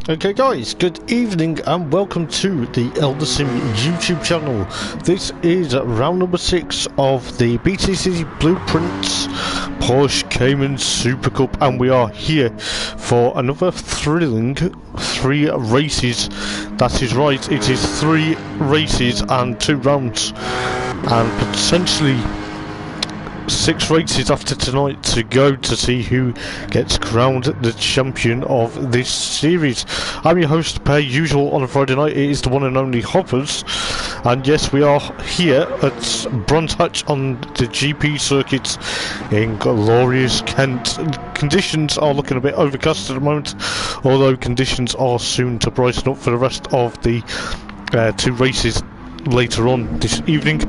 Okay guys, good evening and welcome to the Eldar YouTube channel. This is round number 6 of the BTCC Blueprints Porsche Cayman Supercup, and we are here for another thrilling 3 races. That is right, it is 3 races and 2 rounds, and potentially 6 races after tonight to go to see who gets crowned the champion of this series. I'm your host per usual on a Friday night. It is the one and only Hoppers, and yes, we are here at Bronze Hatch on the GP circuit in glorious Kent. Conditions are looking a bit overcast at the moment, although conditions are soon to brighten up for the rest of the 2 races later on this evening.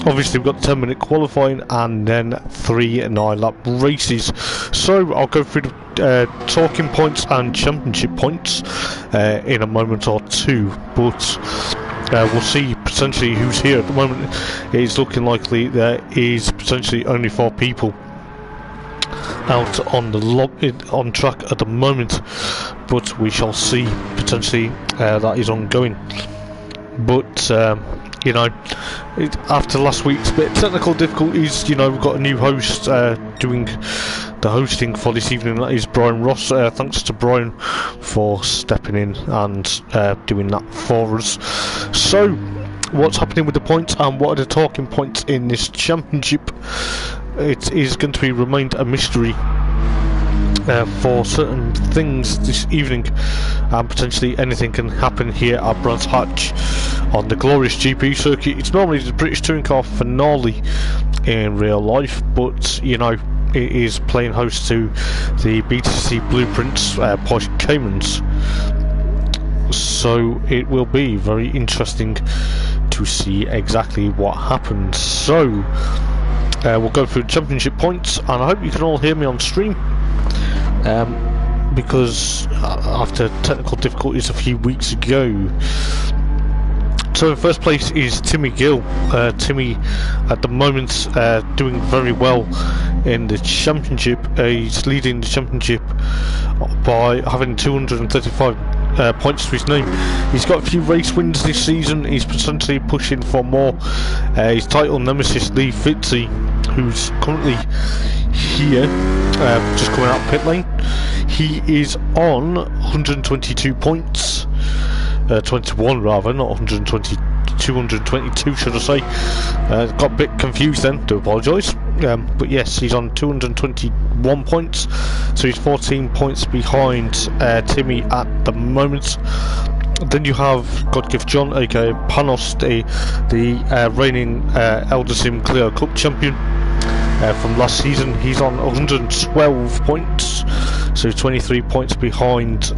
Obviously we've got 10-minute qualifying and then 3 9-lap races, so I'll go through the talking points and championship points in a moment or two, but we'll see potentially who's here. At the moment it is looking likely there is potentially only 4 people out on the on track at the moment, but we shall see. Potentially that is ongoing, but you know, after last week's bit of technical difficulties, you know, we've got a new host doing the hosting for this evening. That is Brian Ross. Thanks to Brian for stepping in and doing that for us. So, what's happening with the points and what are the talking points in this championship? It is going to be remained a mystery for certain things this evening, and potentially anything can happen here at Bronze Hatch on the glorious GP circuit. It's normally the British Touring Car finale in real life, but you know, it is playing host to the BTCC Blueprints Porsche Caymans, so it will be very interesting to see exactly what happens. So we'll go through the championship points, and I hope you can all hear me on stream, because after technical difficulties a few weeks ago. So in first place is Timmy Gill. Timmy at the moment doing very well in the championship. He's leading the championship by having 235 points to his name. He's got a few race wins this season. He's potentially pushing for more. His title nemesis Lee Fitzy, who's currently here, just coming out pit lane, he is on 122 points. 21 rather, not 120, 222 should I say. Got a bit confused then, do apologise. But yes, he's on 221 points, so he's 14 points behind Timmy at the moment. Then you have Godgift John, aka Panos, the reigning Eldar Clio Cup champion from last season. He's on 112 points, so 23 points behind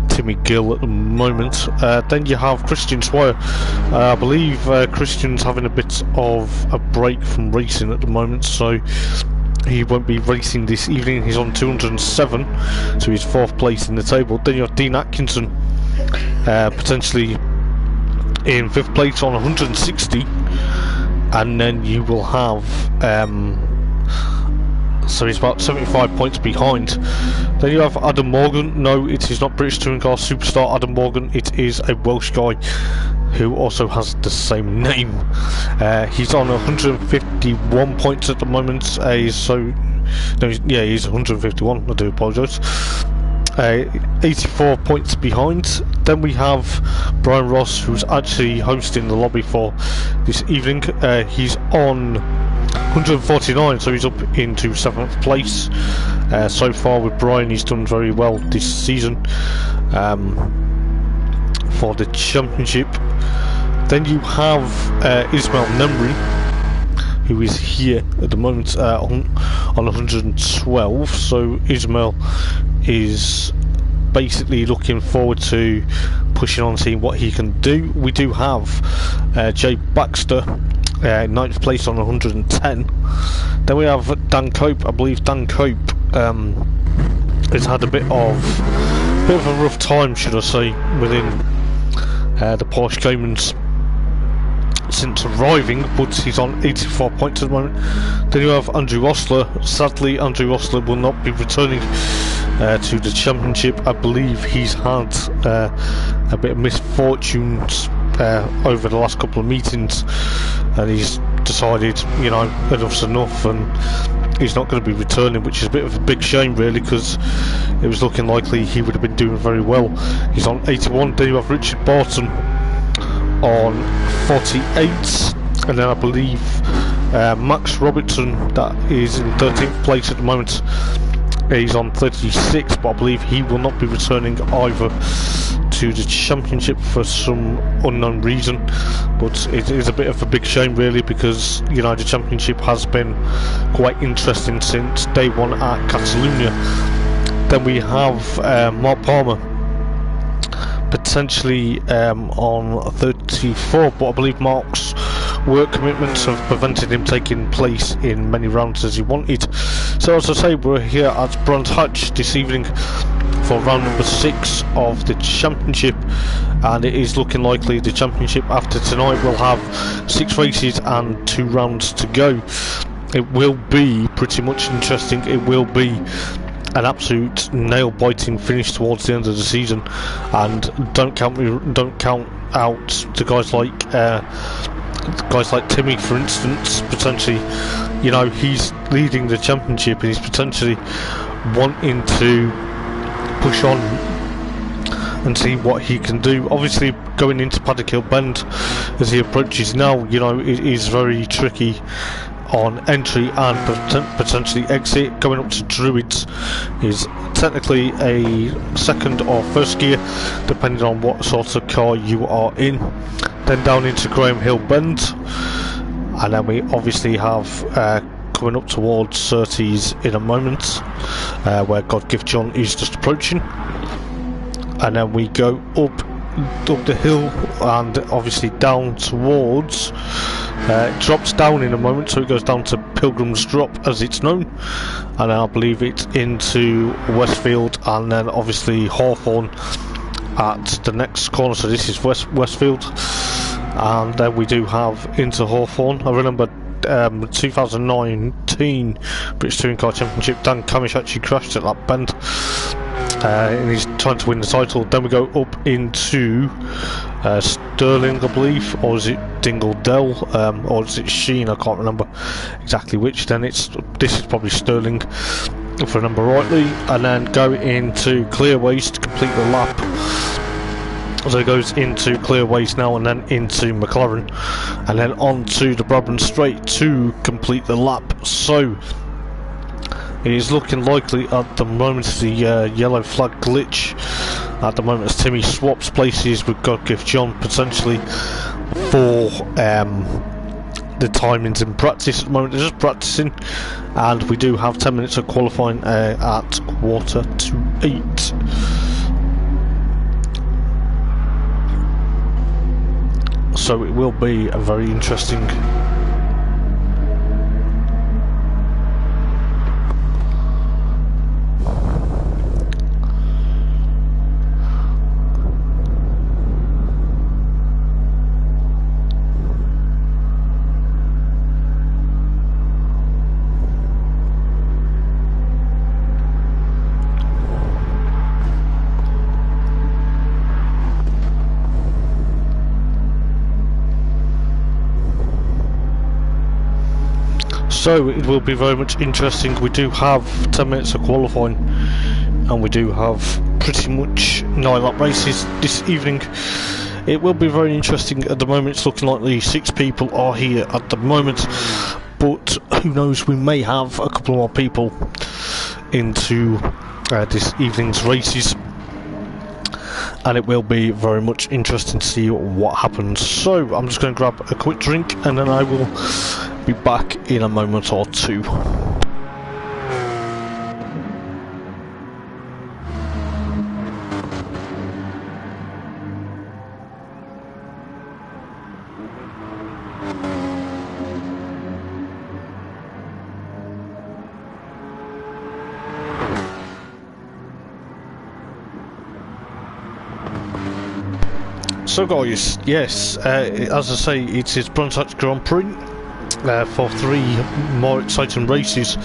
Timmy Gill at the moment. Then you have Christian Swire. I believe Christian's having a bit of a break from racing at the moment, so he won't be racing this evening. He's on 207, so he's 4th place in the table. Then you have Dean Atkinson, potentially in 5th place on 160, and then you will have so he's about 75 points behind. Then you have Adam Morgan. No, it is not British Touring Car superstar Adam Morgan, it is a Welsh guy who also has the same name. He's on 151 points at the moment. He's 151, I do apologise. 84 points behind. Then we have Brian Ross, who's actually hosting the lobby for this evening. He's on 149, so he's up into 7th place. So far with Brian, he's done very well this season for the championship. Then you have Ismail Nemri, who is here at the moment on 112, so Ismail is basically looking forward to pushing on, seeing what he can do. We do have Jay Baxter, 9th place on 110. Then we have Dan Cope. I believe Dan Cope has had a bit of a rough time, should I say, within the Porsche Caymans since arriving, but he's on 84 points at the moment. Then you have Andrew Osler. Sadly, Andrew Osler will not be returning to the championship. I believe he's had a bit of misfortunes over the last couple of meetings, and he's decided, you know, enough's enough, and he's not going to be returning, which is a bit of a big shame really, because it was looking likely he would have been doing very well. He's on 81. Then you have Richard Barton on 48, and then I believe Max Robertson, that is in 13th place at the moment, he's on 36, but I believe he will not be returning either to the championship for some unknown reason. But it is a bit of a big shame really, because, you know, the championship has been quite interesting since day one at Catalonia. Then we have Mark Palmer potentially on 34, but I believe Mark's work commitments have prevented him taking place in many rounds as he wanted. So as I say, we're here at Brands Hatch this evening for round number 6 of the championship, and it is looking likely the championship after tonight will have 6 races and 2 rounds to go. It will be pretty much interesting. It will be an absolute nail-biting finish towards the end of the season, and don't count out to guys like Timmy, for instance. Potentially, you know, he's leading the championship and he's potentially wanting to push on and see what he can do. Obviously, going into Paddock Hill Bend as he approaches now, you know, it is very tricky on entry and potentially exit. Going up to Druids is technically a second or first gear, depending on what sort of car you are in. Then down into Graham Hill Bend, and then we obviously have coming up towards Surtees in a moment, where God Gift John is just approaching, and then we go up the hill and obviously down towards it drops down in a moment, so it goes down to Pilgrim's Drop as it's known, and then I believe it's into Westfield, and then obviously Hawthorne at the next corner. So this is Westfield, and then we do have into Hawthorne. I remember 2019 British Touring Car Championship, Dan Camish actually crashed at that bend, and he's trying to win the title. Then we go up into Stirling, I believe, or is it Dingle Dell, or is it Sheen? I can't remember exactly which. Then this is probably Stirling, if I remember rightly, and then go into Clearways to complete the lap. So it goes into Clearways now, and then into McLaren, and then on to the Brabham Straight to complete the lap. So it is looking likely at the moment the yellow flag glitch at the moment as Timmy swaps places with God Gift John, potentially for the timings in practice. At the moment they're just practicing, and we do have 10 minutes of qualifying at 7:45. So it will be a very interesting So it will be very much interesting. We do have 10 minutes of qualifying, and we do have pretty much 9 lap races this evening. It will be very interesting. At the moment it's looking like the 6 people are here at the moment, but who knows, we may have a couple more people into this evening's races, and it will be very much interesting to see what happens. So I'm just going to grab a quick drink, and then I will be back in a moment or two. So guys, yes, as I say, it is Brands Hatch Grand Prix for 3 more exciting races.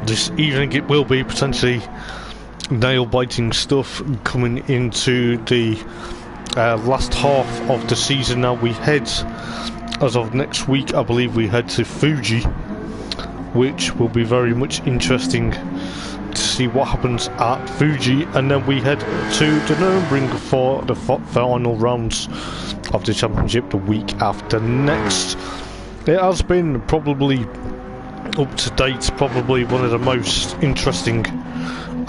this evening it will be potentially nail-biting stuff coming into the last half of the season. Now we head, as of next week I believe, we head to Fuji, which will be very much interesting to see what happens at Fuji, and then we head to the Nürburgring for the final rounds of the championship the week after next. It has been probably up to date, probably one of the most interesting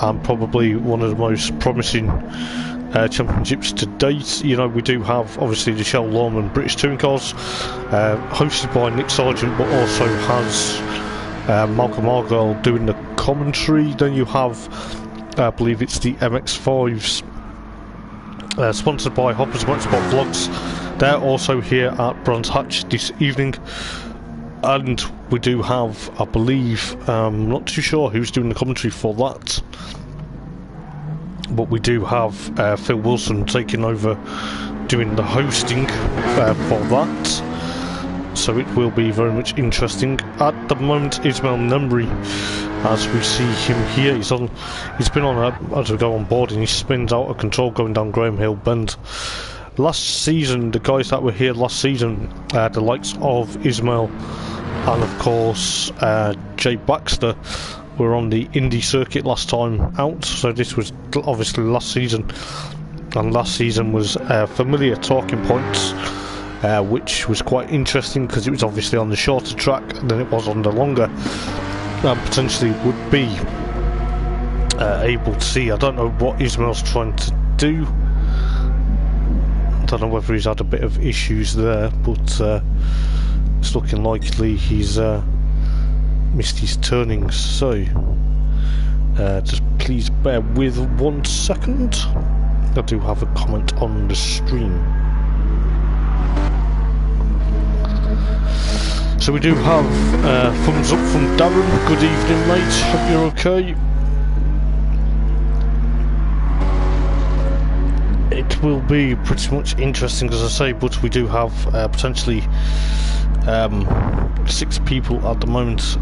and probably one of the most promising championships to date. You know, we do have obviously the Shell Lorman British Touring Cars, hosted by Nick Sargent, but also has Malcolm Argyle doing the commentary. Then you have, I believe it's the MX-5s, sponsored by Hopper's Motorsport Vlogs. They're also here at Brands Hatch this evening. And we do have, I believe, I'm not too sure who's doing the commentary for that, but we do have Phil Wilson taking over doing the hosting for that. So it will be very much interesting. At the moment, Ismail Nemri, as we see him here, he's been on as we go on board, and he spins out of control going down Graham Hill Bend. Last season, the guys that were here last season, the likes of Ismail and of course Jay Baxter, were on the Indy circuit last time out. So this was obviously last season, and last season was familiar talking points, which was quite interesting because it was obviously on the shorter track than it was on the longer, and potentially would be able to see. I don't know what Ismail's trying to do. I don't know whether he's had a bit of issues there, but it's looking likely he's missed his turnings. So just please bear with 1 second. I do have a comment on the stream. So we do have thumbs up from Darren. Good evening, mate. Hope you're okay. It will be pretty much interesting, as I say, but we do have potentially 6 people at the moment,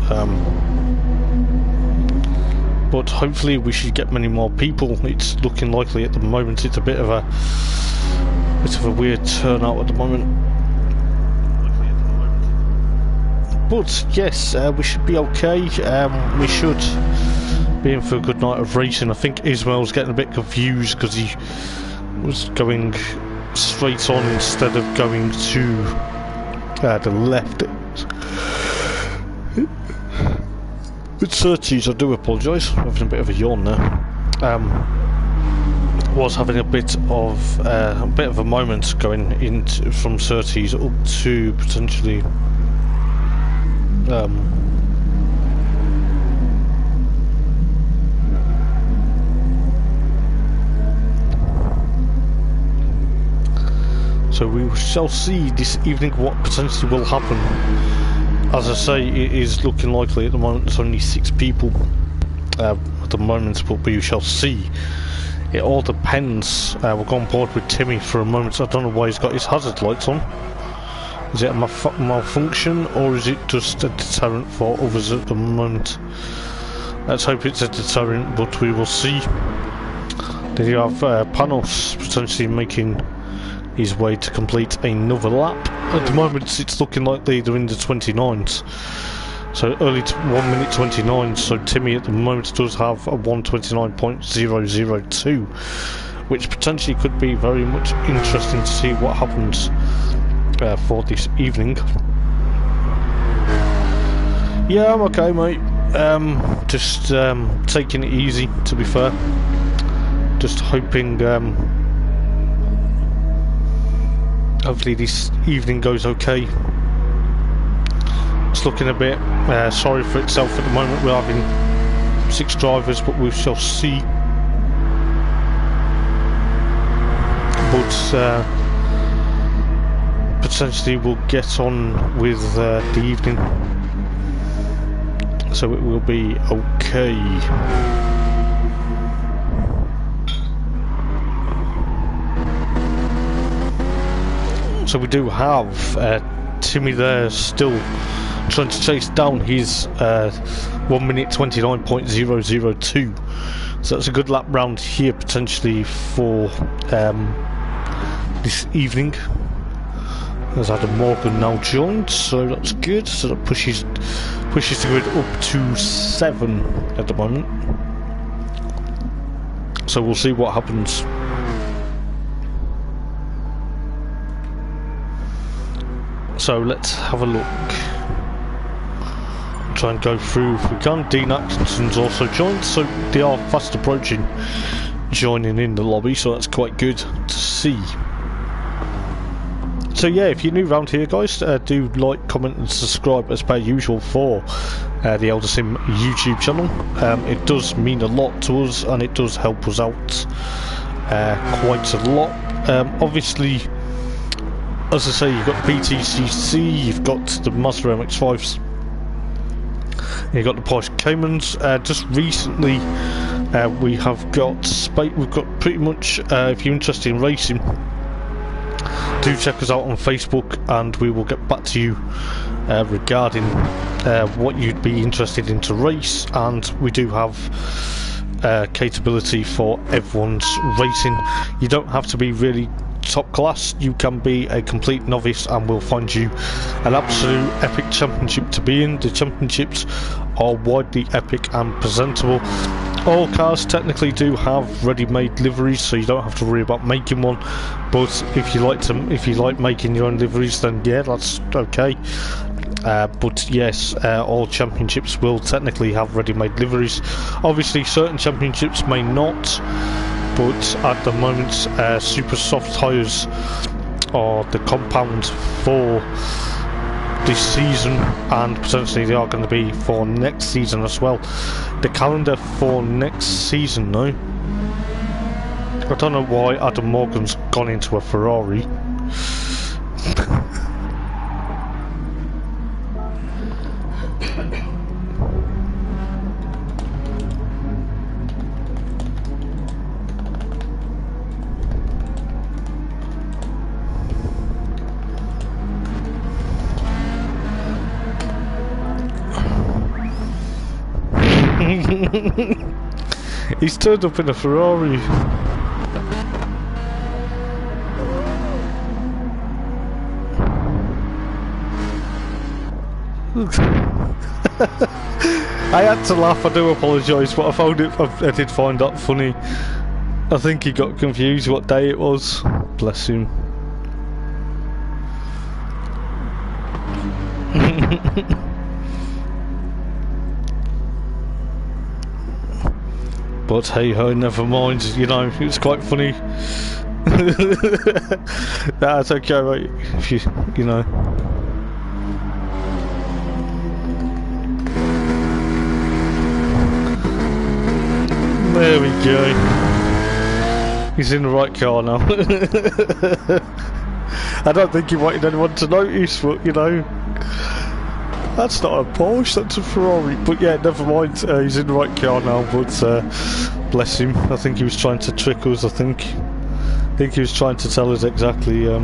but hopefully we should get many more people. It's looking likely at the moment. It's a bit of a weird turnout at the moment, but yes, we should be okay. We should be in for a good night of racing. I think Ismail's getting a bit confused because he was going straight on instead of going to the left. With Surtees, I do apologise, I'm having a bit of a yawn there. Was having a bit of a moment going into from Surtees up to potentially so we shall see this evening what potentially will happen. As I say, it is looking likely at the moment. There's only 6 people at the moment, but we shall see. It all depends. We'll go on board with Timmy for a moment. I don't know why he's got his hazard lights on. Is it a malfunction, or is it just a deterrent for others at the moment? Let's hope it's a deterrent, but we will see. Then you have Panos potentially making his way to complete another lap. At the moment it's looking like they're in the 29s, so early 1 minute 29, so Timmy at the moment does have a 1:29.002, which potentially could be very much interesting to see what happens for this evening. Yeah, I'm okay, mate. Just taking it easy, to be fair. Just hoping hopefully this evening goes okay. It's looking a bit sorry for itself at the moment. We're having 6 drivers, but we shall see. But potentially we'll get on with the evening, so it will be okay. So we do have Timmy there still trying to chase down his 1 minute 29.002. So that's a good lap round here potentially for this evening. As Adam Morgan now joined, so that's good. So that pushes the grid up to 7 at the moment. So we'll see what happens. So let's have a look. Try and go through if we can. Dean Atkinson's also joined, so they are fast approaching joining in the lobby, so that's quite good to see. So yeah, if you're new around here guys, do like, comment and subscribe as per usual for the Eldar Sim YouTube channel. It does mean a lot to us and it does help us out quite a lot. Obviously, as I say, you've got BTCC, you've got the Mazda MX-5s, you've got the Porsche Caymans. Just recently we've got pretty much, if you're interested in racing, do check us out on Facebook and we will get back to you regarding what you'd be interested in to race, and we do have capability for everyone's racing. You don't have to be really top class, you can be a complete novice and we'll find you an absolute epic championship to be in. The championships are widely epic and presentable. All cars technically do have ready-made liveries, so you don't have to worry about making one. But if you like making your own liveries, then yeah, that's okay. But yes, all championships will technically have ready-made liveries. Obviously, certain championships may not, but at the moment, super soft tyres are the compound for this season, and potentially they are going to be for next season as well. The calendar for next season though, I don't know why Adam Morgan's gone into a Ferrari. He's turned up in a Ferrari. I had to laugh, I do apologise, but I did find that funny. I think he got confused what day it was. Bless him. But hey ho, never mind, you know, it was quite funny. That's okay, mate, if you know. There we go. He's in the right car now. I don't think he wanted anyone to notice, but you know. That's not a Porsche, that's a Ferrari. But yeah, never mind, he's in the right car now, but bless him. I think he was trying to trick us, I think he was trying to tell us exactly I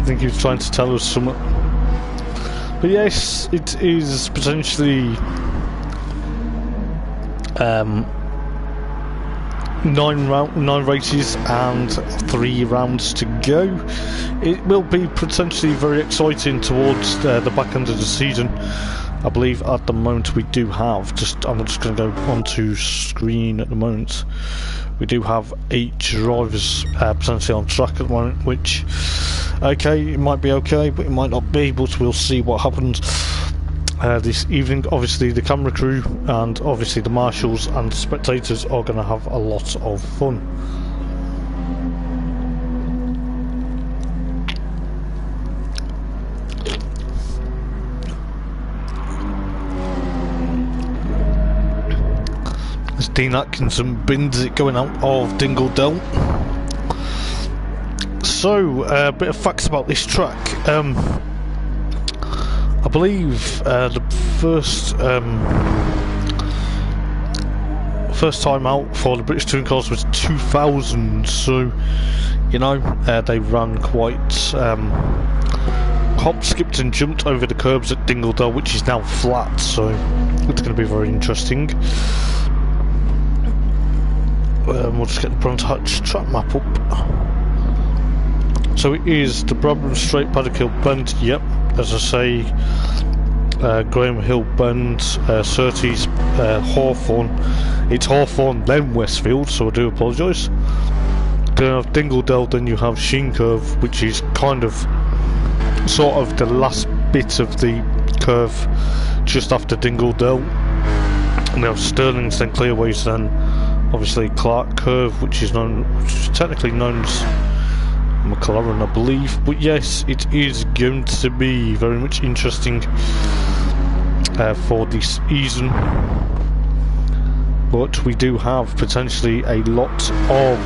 think he was trying to tell us something. But yes, it is potentially 9 races and 3 rounds to go. It will be potentially very exciting towards the back end of the season. I believe at the moment we do have, I'm just going to go onto screen at the moment, we do have 8 drivers potentially on track at the moment, which, okay, it might be okay, but it might not be, but we'll see what happens. This evening, obviously the camera crew and obviously the marshals and spectators are going to have a lot of fun. As Dean Atkinson bins it going out of Dingle Dell. So, a bit of facts about this track. I believe the first time out for the British touring cars was 2000, so you know they ran quite hop, skipped and jumped over the curbs at Dingledale, which is now flat, so it's going to be very interesting. We'll just get the Brands Hatch track map up. So it is the Bradburn Straight, Paddock Hill Bend, yep, as I say, Graham Hill Bend, Surtees, Hawthorne. It's Hawthorne, then Westfield, so I do apologise. Then you have Dingledale, then you have Sheen Curve, which is kind of sort of the last bit of the curve just after Dingledale. And we have Stirling's, then Clearways, then obviously Clark Curve, which is technically known as McLaren, I believe. But yes, it is going to be very much interesting for this season. But we do have potentially a lot of,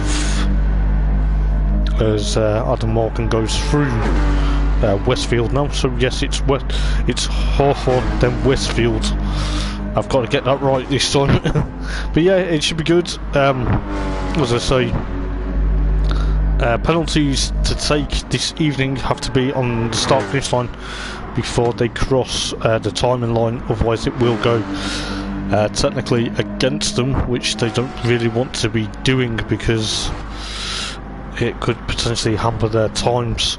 as Adam Morgan goes through Westfield now. So yes, it's Hawthorne, then Westfield. I've got to get that right this time. But yeah, it should be good. As I say, penalties to take this evening have to be on the start finish line before they cross the timing line, otherwise it will go technically against them, which they don't really want to be doing because it could potentially hamper their times.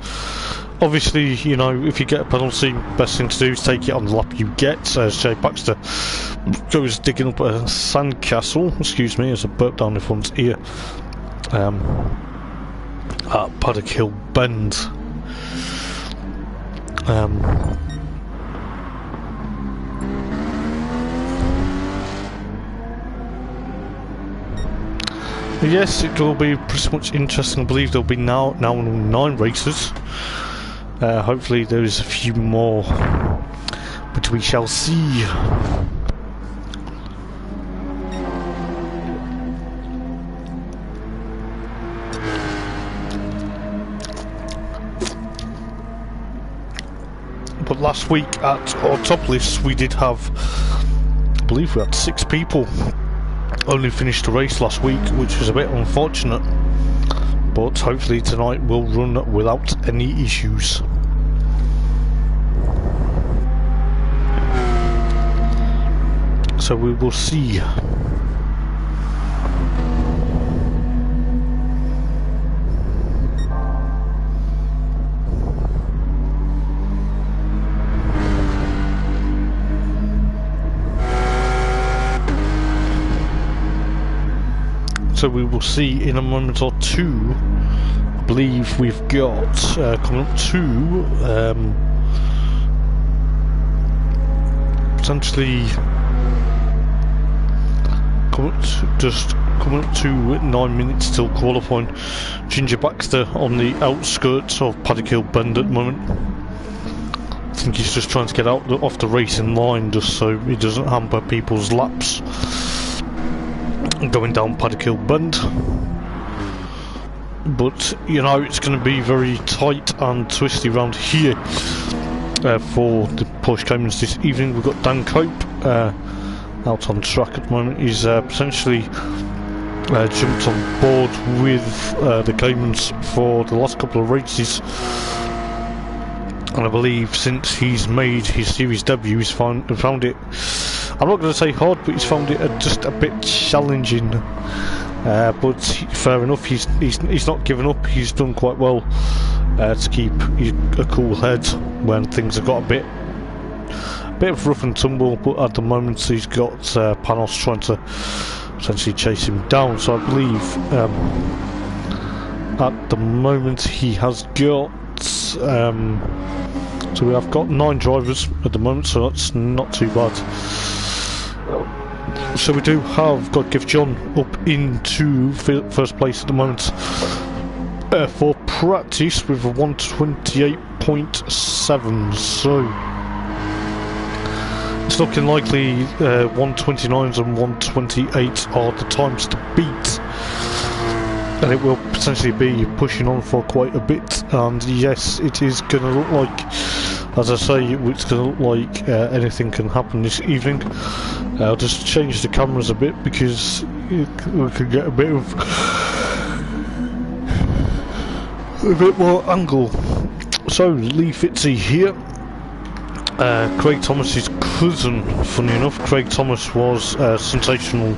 Obviously, you know, if you get a penalty, best thing to do is take it on the lap you get. As Jay Baxter goes digging up a sandcastle, excuse me, as I burp down everyone's ear, at Paddock Hill Bend. Yes, it will be pretty much interesting. I believe there'll be now 9 races. Hopefully there is a few more, but we shall see. But last week at our top list we did have, I believe we had 6 people only finished the race last week, which was a bit unfortunate, but hopefully tonight we'll run without any issues. So we will see. So we will see in a moment or two. I believe we've got coming up to potentially coming up to 9 minutes till qualifying. Ginger Baxter on the outskirts of Paddock Hill Bend at the moment. I think he's just trying to get off the racing line just so he doesn't hamper people's laps going down Paddock Hill Bend. But you know, it's going to be very tight and twisty around here for the Porsche Caymans this evening. We've got Dan Cope out on track at the moment. He's potentially jumped on board with the Caymans for the last couple of races, and I believe since he's made his series debut he's found it, I'm not going to say hard, but he's found it just a bit challenging. But fair enough, he's not given up. He's done quite well to keep a cool head when things have got a bit of rough and tumble. But at the moment he's got Panos trying to essentially chase him down. So I believe at the moment he has got so we have got 9 drivers at the moment, so that's not too bad. So we do have got Gift John up into first place at the moment for practice with a 128.7. So it's looking likely 129s and 128 are the times to beat, and it will potentially be pushing on for quite a bit. And yes, it is going to look like, as I say, it's going to look like anything can happen this evening. I'll just change the cameras a bit because we could get a bit more angle. So, Lee Fitzy here. Craig Thomas's cousin, funny enough. Craig Thomas was a sensational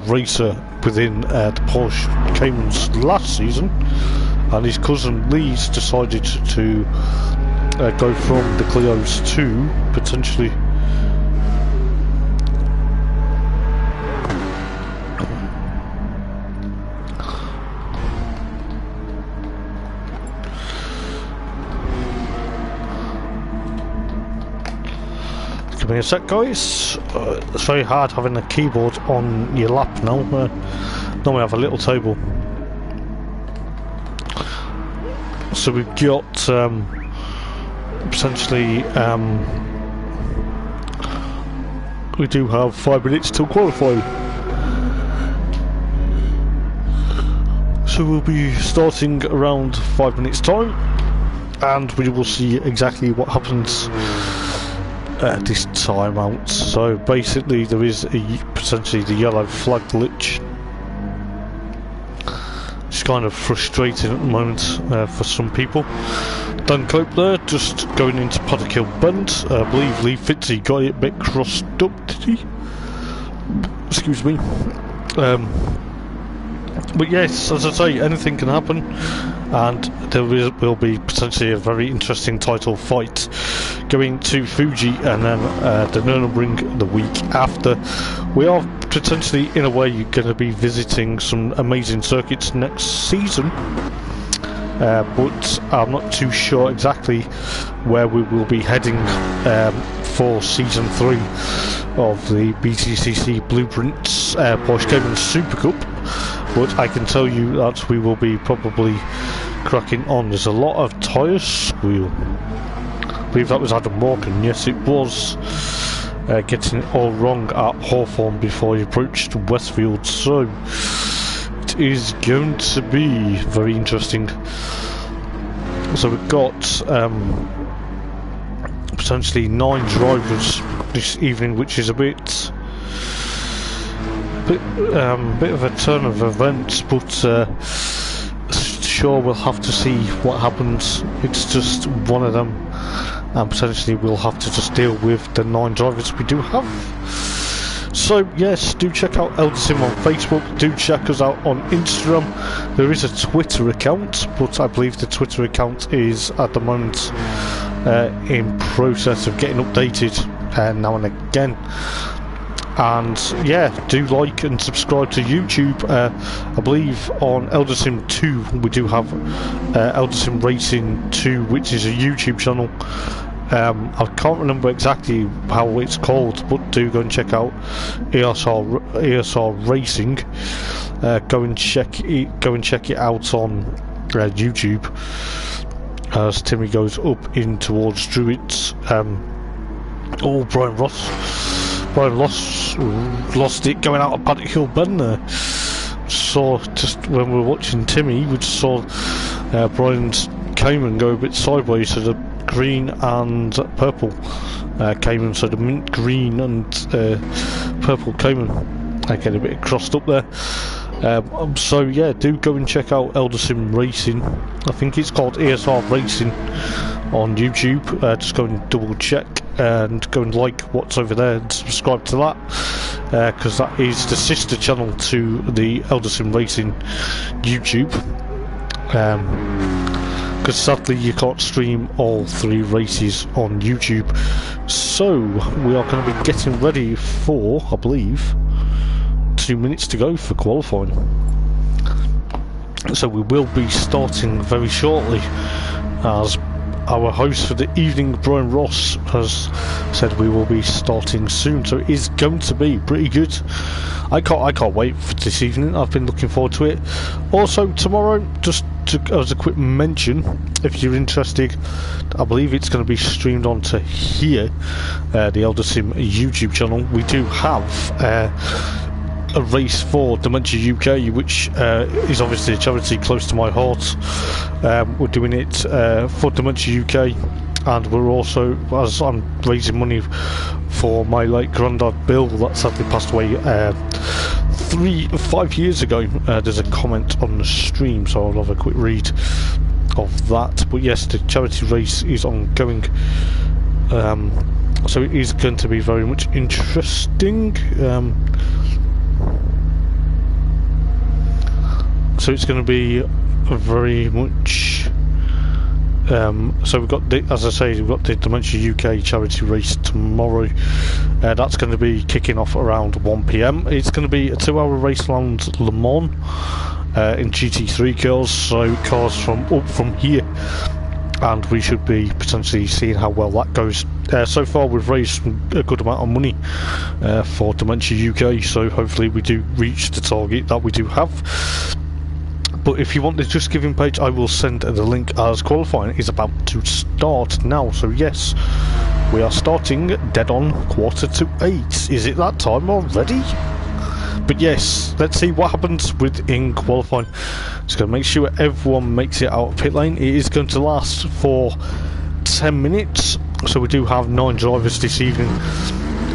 racer within the Porsche Caymans last season, and his cousin Lee's decided to go from the Clios to potentially give me a sec, guys. It's very hard having a keyboard on your lap now. Normally I have a little table. So we've got potentially we do have 5 minutes till qualify. So we'll be starting around 5 minutes time, and we will see exactly what happens this time out. So basically there is potentially the yellow flag glitch. It's kind of frustrating at the moment for some people. Dan Cope there, just going into Paddock Hill Bend. I believe Lee Fitzy got it a bit crossed up, did he? Excuse me. But yes, as I say, anything can happen, and there will be potentially a very interesting title fight going to Fuji, and then the Nürburgring the week after. We are potentially, in a way, going to be visiting some amazing circuits next season, but I'm not too sure exactly where we will be heading for season 3 of the BTCC Blueprints Porsche Cayman Supercup. But I can tell you that we will be probably cracking on. There's a lot of tyre squeal. I believe that was Adam Morgan. Yes, it was getting it all wrong at Hawthorne before he approached Westfield. So it is going to be very interesting. So we've got potentially 9 drivers this evening, which is a bit of a turn of events, but sure, we'll have to see what happens. It's just one of them, and potentially we'll have to just deal with the 9 drivers we do have. So yes, do check out Eldar Sim on Facebook, do check us out on Instagram. There is a Twitter account, but I believe the Twitter account is at the moment in process of getting updated now and again. And yeah, do like and subscribe to YouTube. I believe on Eldar Sim 2 we do have Eldar Sim Racing 2, which is a YouTube channel. I can't remember exactly how it's called, but do go and check out ESR Racing. Go and check it out on YouTube as Timmy goes up in towards Druids. Brian lost it going out of Paddock Hill Bend there. Saw just when we were watching Timmy, we just saw Brian's Cayman go a bit sideways, so the green and purple Cayman, so the mint green and purple Cayman get a bit crossed up there. So yeah, do go and check out Eldar Sim Racing. I think it's called ESR Racing on YouTube. Just go and double check and go and like what's over there and subscribe to that, because that is the sister channel to the Eldar Sim Racing YouTube. Because sadly you can't stream all 3 races on YouTube. So we are going to be getting ready for, I believe, 2 minutes to go for qualifying. So we will be starting very shortly, as our host for the evening, Brian Ross, has said we will be starting soon. So it is going to be pretty good. I can't wait for this evening. I've been looking forward to it. Also tomorrow, just as a quick mention, if you're interested, I believe it's going to be streamed onto here, the Eldar Sim YouTube channel. We do have a race for Dementia UK, which is obviously a charity close to my heart. We're doing it for Dementia UK, and we're also, as I'm raising money for my late granddad Bill that sadly passed away 5 years ago. There's a comment on the stream, so I'll have a quick read. of that. But yes, the charity race is ongoing, so it is going to be very much interesting. So it's going to be very much. So we've got, as I say, we've got the Dementia UK charity race tomorrow. That's going to be kicking off around 1 PM. It's going to be a 2-hour race around Le Mans in GT3 cars, so cars up from here, and we should be potentially seeing how well that goes. So far we've raised a good amount of money for Dementia UK, so hopefully we do reach the target that we do have. But if you want the Just Giving page, I will send the link, as qualifying is about to start now. So yes, we are starting dead on 7:45. Is it that time already? But yes, let's see what happens within qualifying. Just going to make sure everyone makes it out of pit lane. It is going to last for 10 minutes. So we do have 9 drivers this evening,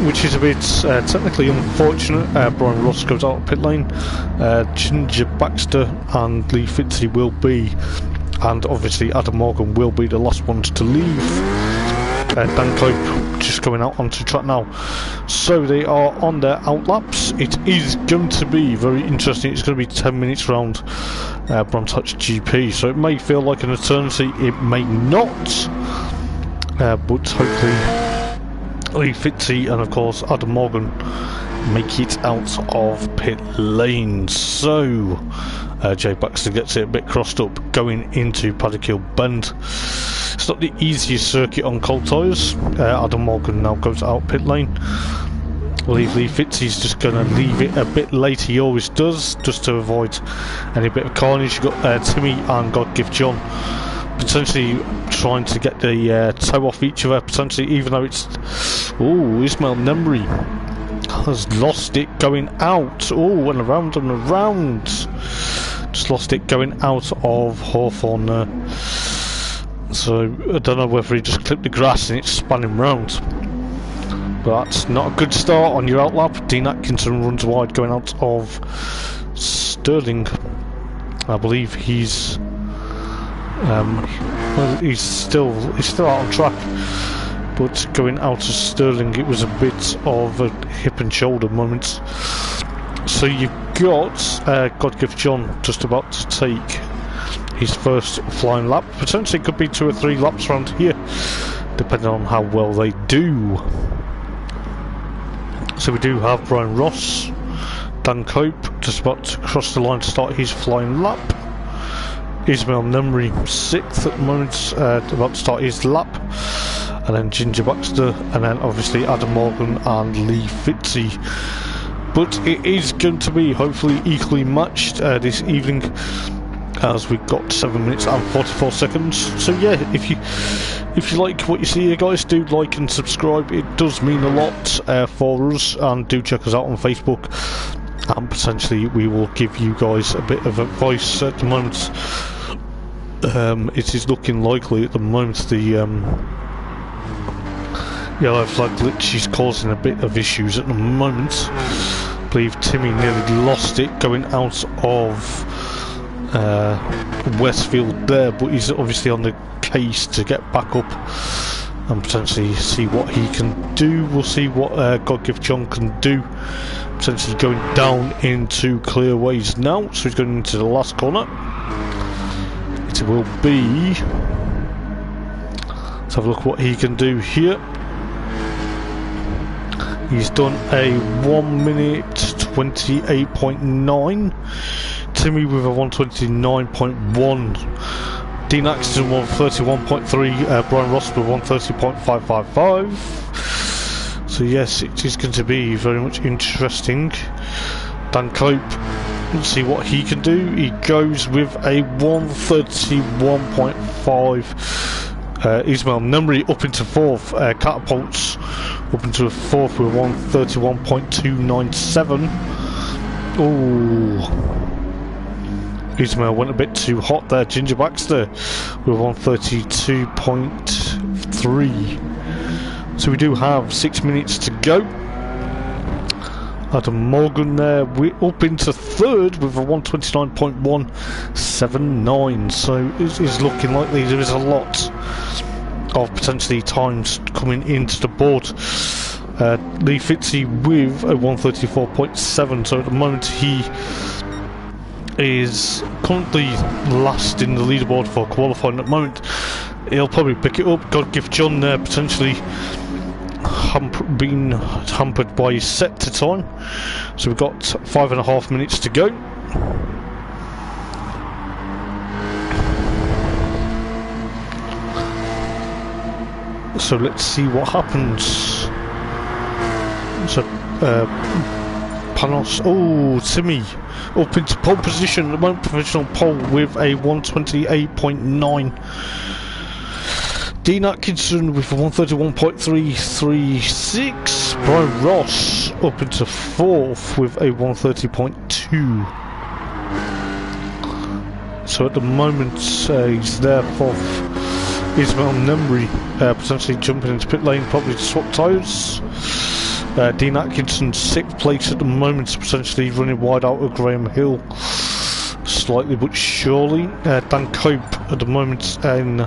which is a bit technically unfortunate. Brian Ross goes out of pit lane, Ginger Baxter and Lee Fitzy will be, and obviously Adam Morgan will be the last ones to leave. Dan Cope just going out onto track now. So they are on their out laps. It is going to be very interesting. It's going to be 10 minutes round Bronze Hatch GP, so it may feel like an eternity, it may not, but hopefully Lee Fitzy and of course Adam Morgan make it out of pit lane. So Jay Baxter gets it a bit crossed up going into Paddock Hill Bend. It's not the easiest circuit on cold tyres. Adam Morgan now goes out pit lane. Lee Fitzy's just going to leave it a bit late, he always does, just to avoid any bit of carnage. You've got Timmy and God Give John potentially trying to get the toe off each other, potentially, even though it's... Oh, Ismail Nemri has lost it going out. Oh, and around and around. Just lost it going out of Hawthorne there. So I don't know whether he just clipped the grass and it's spanning round. But that's not a good start on your outlap. Dean Atkinson runs wide going out of Sterling. I believe he's... well, he's still out on track, but going out of Sterling, it was a bit of a hip and shoulder moment. So you've got God Give John just about to take his first flying lap. Potentially could be 2 or 3 laps around here, depending on how well they do. So we do have Brian Ross, Dan Cope just about to cross the line to start his flying lap. Ismail Nemri 6th at the moment, about to start his lap, and then Ginger Baxter, and then obviously Adam Morgan and Lee Fitzy. But it is going to be hopefully equally matched this evening, as we've got 7 minutes and 44 seconds. So yeah, if you like what you see here, guys, do like and subscribe. It does mean a lot for us, and do check us out on Facebook. And potentially we will give you guys a bit of advice at the moment. It is looking likely at the moment the yellow flag glitch is causing a bit of issues at the moment. I believe Timmy nearly lost it going out of Westfield there, but he's obviously on the case to get back up and potentially see what he can do. We'll see what God Give John can do. Potentially going down into clear ways now, so he's going into the last corner. It will be... Let's have a look what he can do here. He's done a 1 minute 28.9. Timmy with a 129.1. Dean Atkinson 131.3. Brian Ross with 130.555. So yes, it is going to be very much interesting. Dan Cope, let's see what he can do. He goes with a 131.5. Ismail Nemri up into 4th, catapults up into a 4th with 131.297. Oh, Ismail went a bit too hot there. Ginger Baxter with 132.3. So we do have 6 minutes to go. Adam Morgan there, we're up into third with a 129.179, so it's looking likely there is a lot of potentially times coming into the board. Lee Fitzy with a 134.7, so at the moment he is currently last in the leaderboard for qualifying at the moment. He'll probably pick it up. God Gift John there potentially being hampered by his set to time, so we've got 5.5 minutes to go. So let's see what happens. So Panos, oh, Timmy up into pole position at the moment, provisional pole with a 128.9. Dean Atkinson with a 131.336. Brian Ross up into fourth with a 130.2. So at the moment he's there fourth. Ismail Nemri potentially jumping into pit lane, probably to swap tyres. Dean Atkinson 6th place at the moment, potentially running wide out of Graham Hill, slightly but surely. Dan Cope at the moment in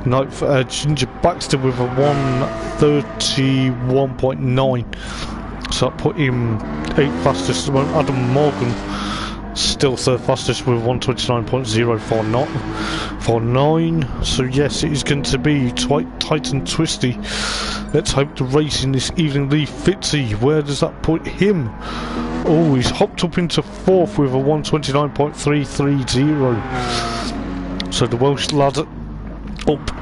9th. Ginger Baxter with a 131.9, so that put him 8th fastest at the moment. Adam Morgan still 3rd fastest with 129.049. So yes, it is going to be tight and twisty. Let's hope the race in this evening. Lee Fitzy, where does that put him? Oh, he's hopped up into 4th with a 129.330. So the Welsh lad up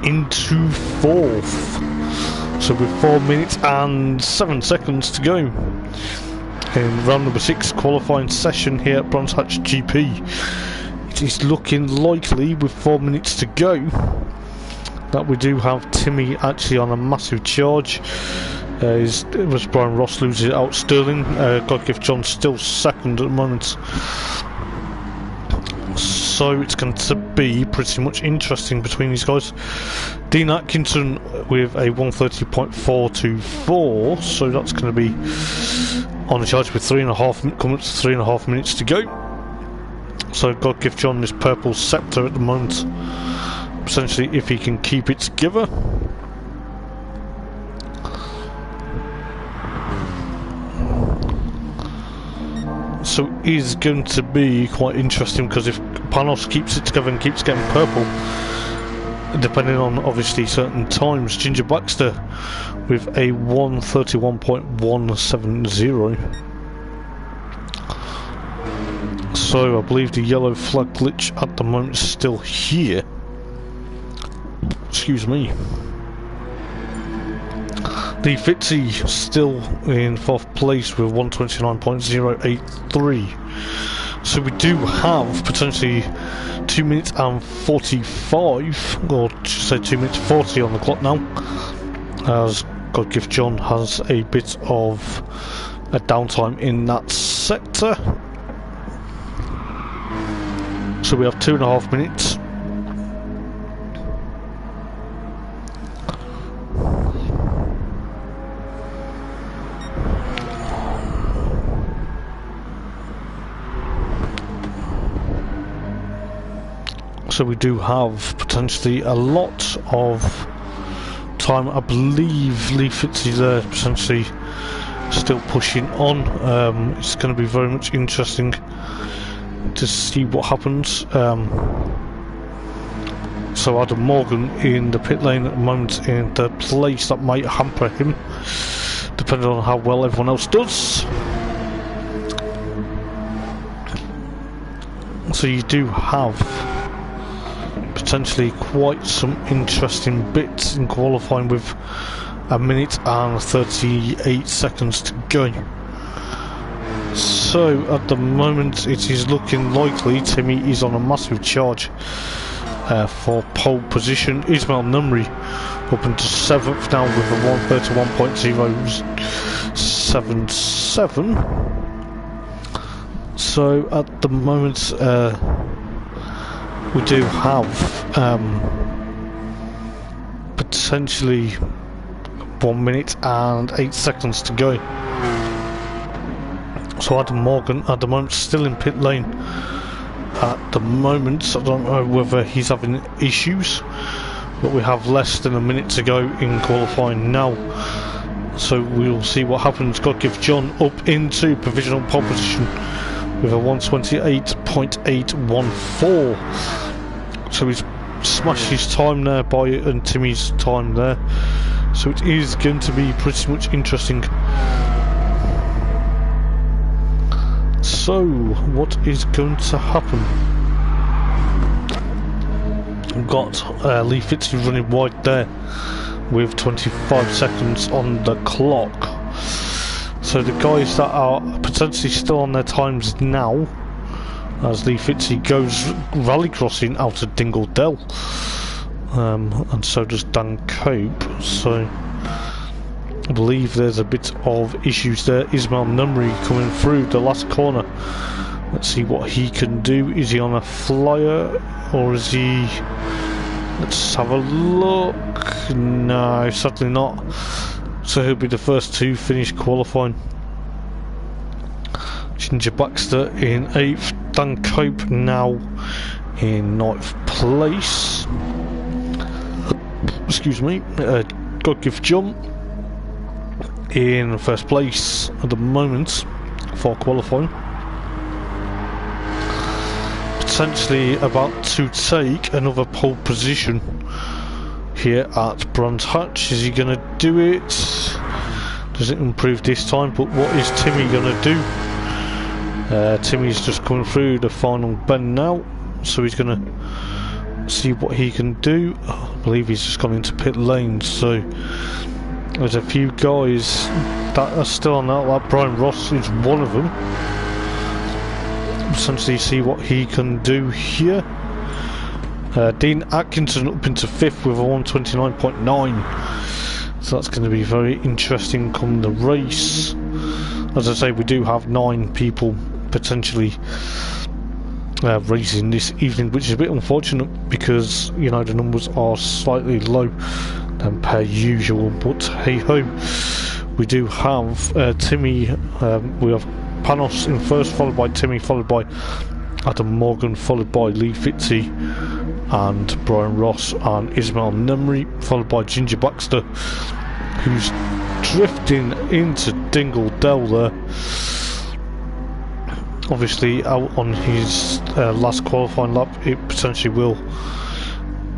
into 4th. So with 4 minutes and 7 seconds to go in round number 6 qualifying session here at Brands Hatch GP. It is looking likely with 4 minutes to go that we do have Timmy actually on a massive charge. It was Brian Ross loses it out Sterling. God Gift John still 2nd at the moment. So it's going to be pretty much interesting between these guys. Dean Atkinson with a 130.424, so that's going to be on the charge with 3.5 minutes to go. So God Gift John this purple scepter at the moment, essentially if he can keep it together. So it is going to be quite interesting, because if Panos keeps it together and keeps getting purple, depending on obviously certain times. Ginger Baxter with a 131.170. So I believe the yellow flag glitch at the moment is still here. Excuse me. The Fitzy still in 4th place with 129.083. So we do have potentially 2 minutes and 45, or should say 2 minutes 40 on the clock now, as God Gift John has a bit of a downtime in that sector. So we have 2.5 minutes. So we do have potentially a lot of time. I believe Lee Fitzy there potentially still pushing on. It's going to be very much interesting to see what happens. So Adam Morgan in the pit lane at the moment in the place, that might hamper him depending on how well everyone else does. So you do have potentially quite some interesting bits in qualifying with 1 minute and 38 seconds to go. So at the moment it is looking likely Timmy is on a massive charge for pole position. Ismail Numri up into 7th now with a 131.077. So at the moment we do have potentially 1 minute and 8 seconds to go. So Adam Morgan at the moment still in pit lane. At the moment, I don't know whether he's having issues, but we have less than a minute to go in qualifying now. So we'll see what happens. Got to give John up into provisional pole position with a 128.814. So he's smashed his time there by it and Timmy's time there. So it is going to be pretty much interesting. So what is going to happen? We've got Lee Fitzey running wide there with 25 seconds on the clock. So the guys that are potentially still on their times now, as Lee Fitzey goes rally crossing out of Dingle Dell, and so does Dan Cope. So I believe there's a bit of issues there. Ismail Numri coming through the last corner. Let's see what he can do. Is he on a flyer or is he... Let's have a look. No, certainly not. So he'll be the first to finish qualifying. Ginger Baxter in 8th. Dan Cope now in 9th place. Excuse me. God give John in 1st place at the moment for qualifying. Potentially about to take another pole position here at Brands Hatch. Is he going to do it? Does it improve this time? But what is Timmy going to do? Timmy's just coming through the final bend now, so he's going to see what he can do. I believe he's just gone into pit lane, so there's a few guys that are still on that, like Brian Ross is one of them. Essentially see what he can do here. Dean Atkinson up into 5th with a 129.9, so that's going to be very interesting come the race. As I say, we do have 9 people potentially racing this evening, which is a bit unfortunate because, you know, the numbers are slightly low than per usual, but hey ho. We do have Timmy, we have Panos in 1st, followed by Timmy, followed by Adam Morgan, followed by Lee Fitzey and Brian Ross and Ismail Numri, followed by Ginger Baxter, who's drifting into Dingle Dell there. Obviously out on his last qualifying lap, it potentially will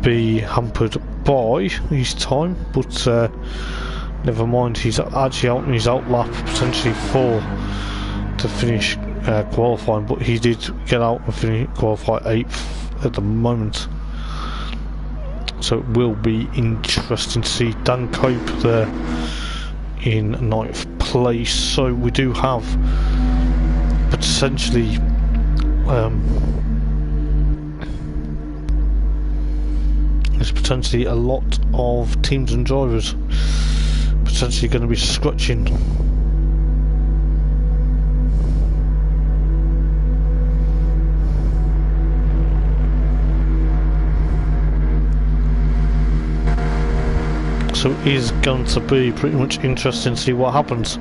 be hampered by his time, but never mind, he's actually out on his out lap potentially to finish qualifying, but he did get out and finish qualify 8th at the moment. So it will be interesting to see Dan Cope there in 9th place. So we do have potentially there's potentially a lot of teams and drivers potentially going to be scratching. So it is going to be pretty much interesting to see what happens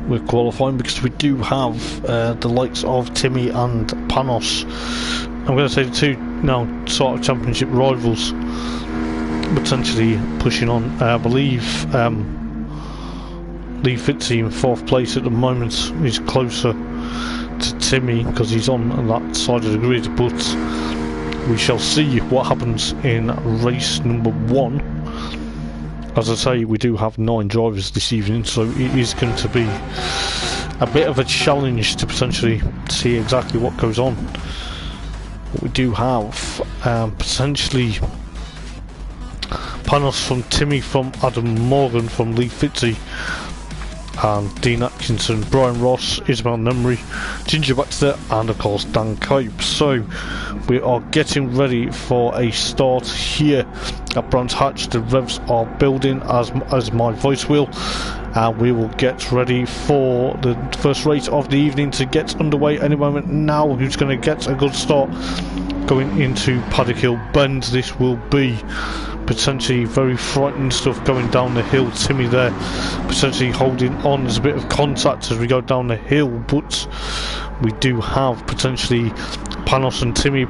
with qualifying, because we do have the likes of Timmy and Panos. I'm going to say the two now sort of championship rivals potentially pushing on. I believe Lee Fitzey in 4th place at the moment. He's closer to Timmy because he's on that side of the grid, but we shall see what happens in race number 1. As I say, we do have 9 drivers this evening, so it is going to be a bit of a challenge to potentially see exactly what goes on. But we do have potentially Panos from Timmy, from Adam Morgan, from Lee Fitzey, and Dean Atkinson, Brian Ross, Ismail Numri, Ginger Baxter, and of course Dan Cope. So we are getting ready for a start here at Brands Hatch. The revs are building as my voice will, and we will get ready for the first race of the evening to get underway any moment now. Who's going to get a good start? going into Paddock Hill Bend. This will be potentially very frightening stuff going down the hill. Timmy there potentially holding on. There's a bit of contact as we go down the hill, but we do have potentially Panos and Timmy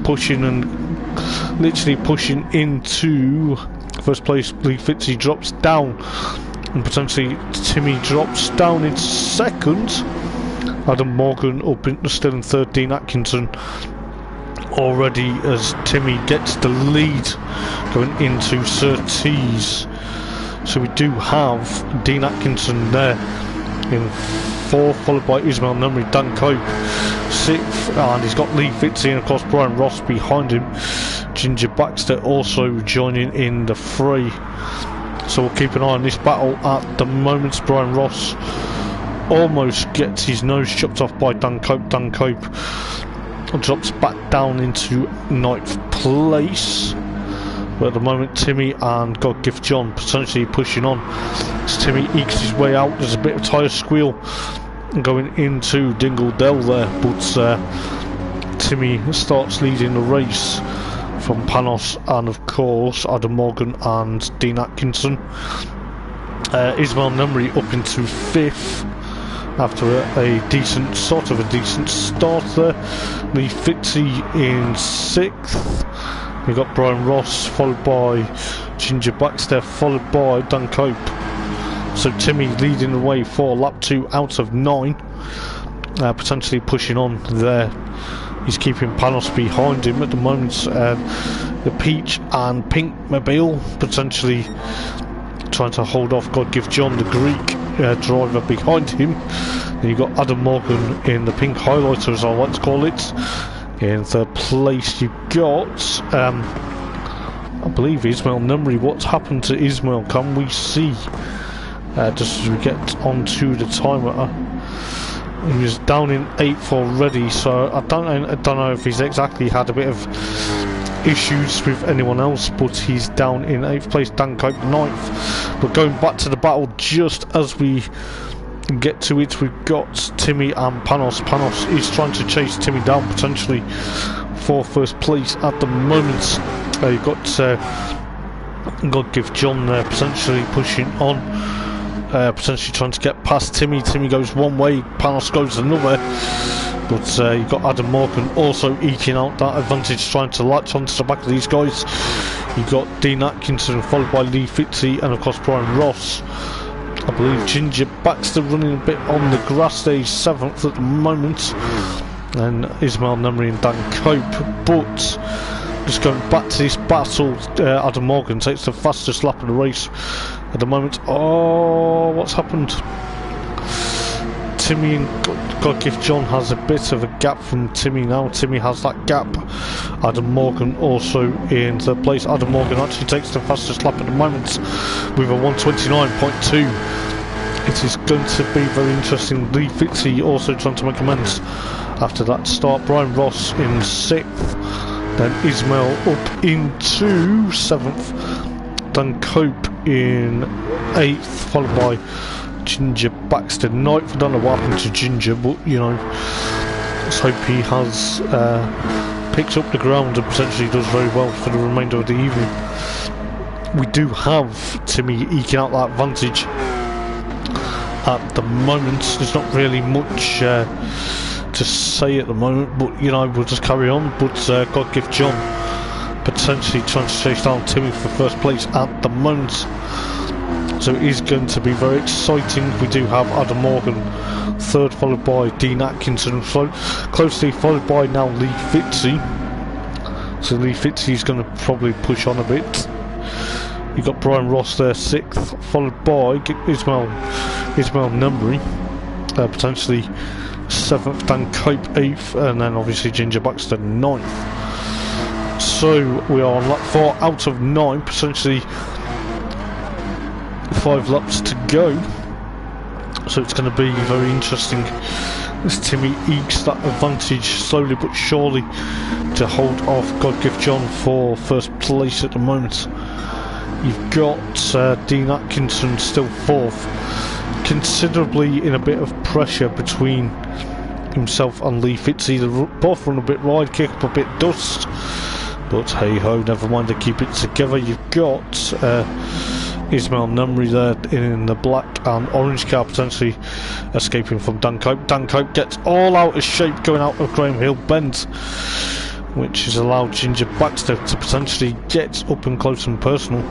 pushing and literally pushing into first place. Lee Fitzy drops down and potentially Timmy drops down in second. Adam Morgan up still in third. Dean Atkinson already as Timmy gets the lead going into Surtees. So we do have Dean Atkinson there in fourth, followed by Ismail Numri, Dan Cope sixth, and he's got Lee Fitzy and of course Brian Ross behind him. Ginger Baxter also joining in the fray. So we'll keep an eye on this battle at the moment. Brian Ross almost gets his nose chopped off by Dan Cope. Dan Cope drops back down into 9th place. But at the moment Timmy and God Gift John potentially pushing on. As Timmy ekes his way out, there's a bit of tyre squeal going into Dingle Dell there, but Timmy starts leading the race from Panos and of course Adam Morgan and Dean Atkinson. Ismail Numri up into 5th after a decent start there. Lee Fitzy in 6th. We've got Brian Ross followed by Ginger Baxter followed by Dan Cope. So Timmy leading the way for lap 2 out of 9, potentially pushing on there. He's keeping Panos behind him at the moment. The Peach and Pink Mobile potentially trying to hold off God Give John, the Greek driver behind him. Then you've got Adam Morgan in the Pink Highlighter, as I like to call it. In third place you've got I believe Ismail Numri. What's happened to Ismail? Can we see just as we get onto the timer? He was down in 8th already, so I don't know if he's exactly had a bit of issues with anyone else, but he's down in 8th place. Dan Cope 9th. But going back to the battle, just as we get to it, we've got Timmy and Panos. Panos is trying to chase Timmy down potentially for first place at the moment. You've got God Give John there potentially pushing on, potentially trying to get past Timmy. Timmy goes one way, Panos goes another, but you've got Adam Morgan also eking out that advantage, trying to latch onto the back of these guys. You've got Dean Atkinson followed by Lee Fitzy and of course Brian Ross. I believe Ginger Baxter running a bit on the grass there, he's 7th at the moment, and Ismail Numri and Dan Cope. But just going back to this battle, Adam Morgan takes the fastest lap of the race at the moment. Oh, what's happened? Timmy and God Gift John has a bit of a gap from Timmy now. Timmy has that gap. Adam Morgan also in third place. Adam Morgan actually takes the fastest lap at the moment with a 1:29.2. It is going to be very interesting. Lee Fitzy also trying to make amends after that start. Brian Ross in 6th. Then Ismail up into 7th. Dan Cope in 8th, followed by Ginger Baxter 9th. I don't know what happened to Ginger, but you know, let's hope he has picked up the ground and potentially does very well for the remainder of the evening. We do have Timmy eking out that advantage at the moment. There's not really much to say at the moment, but you know, we'll just carry on. But God Give John potentially trying to chase down Timmy for first place at the moment, so it is going to be very exciting. We do have Adam Morgan 3rd, followed by Dean Atkinson, closely followed by now Lee Fitzy. So Lee Fitzy is going to probably push on a bit. You've got Brian Ross there 6th, followed by Ismail Numri, potentially 7th, Dan Cope 8th, and then obviously Ginger Baxter 9th. So we are on lap 4 out of 9, potentially 5 laps to go. So it's going to be very interesting as Timmy ekes that advantage slowly but surely to hold off God Give John for first place at the moment. You've got Dean Atkinson still 4th, considerably in a bit of pressure between himself and Lee Fitzy. They both run a bit wide, kick up a bit dust. But hey ho, never mind, they keep it together. You've got Ismail Numri there in the black and orange car, potentially escaping from Dan Cope. Dan Cope gets all out of shape going out of Graham Hill Bend, which has allowed Ginger Baxter to potentially get up and close and personal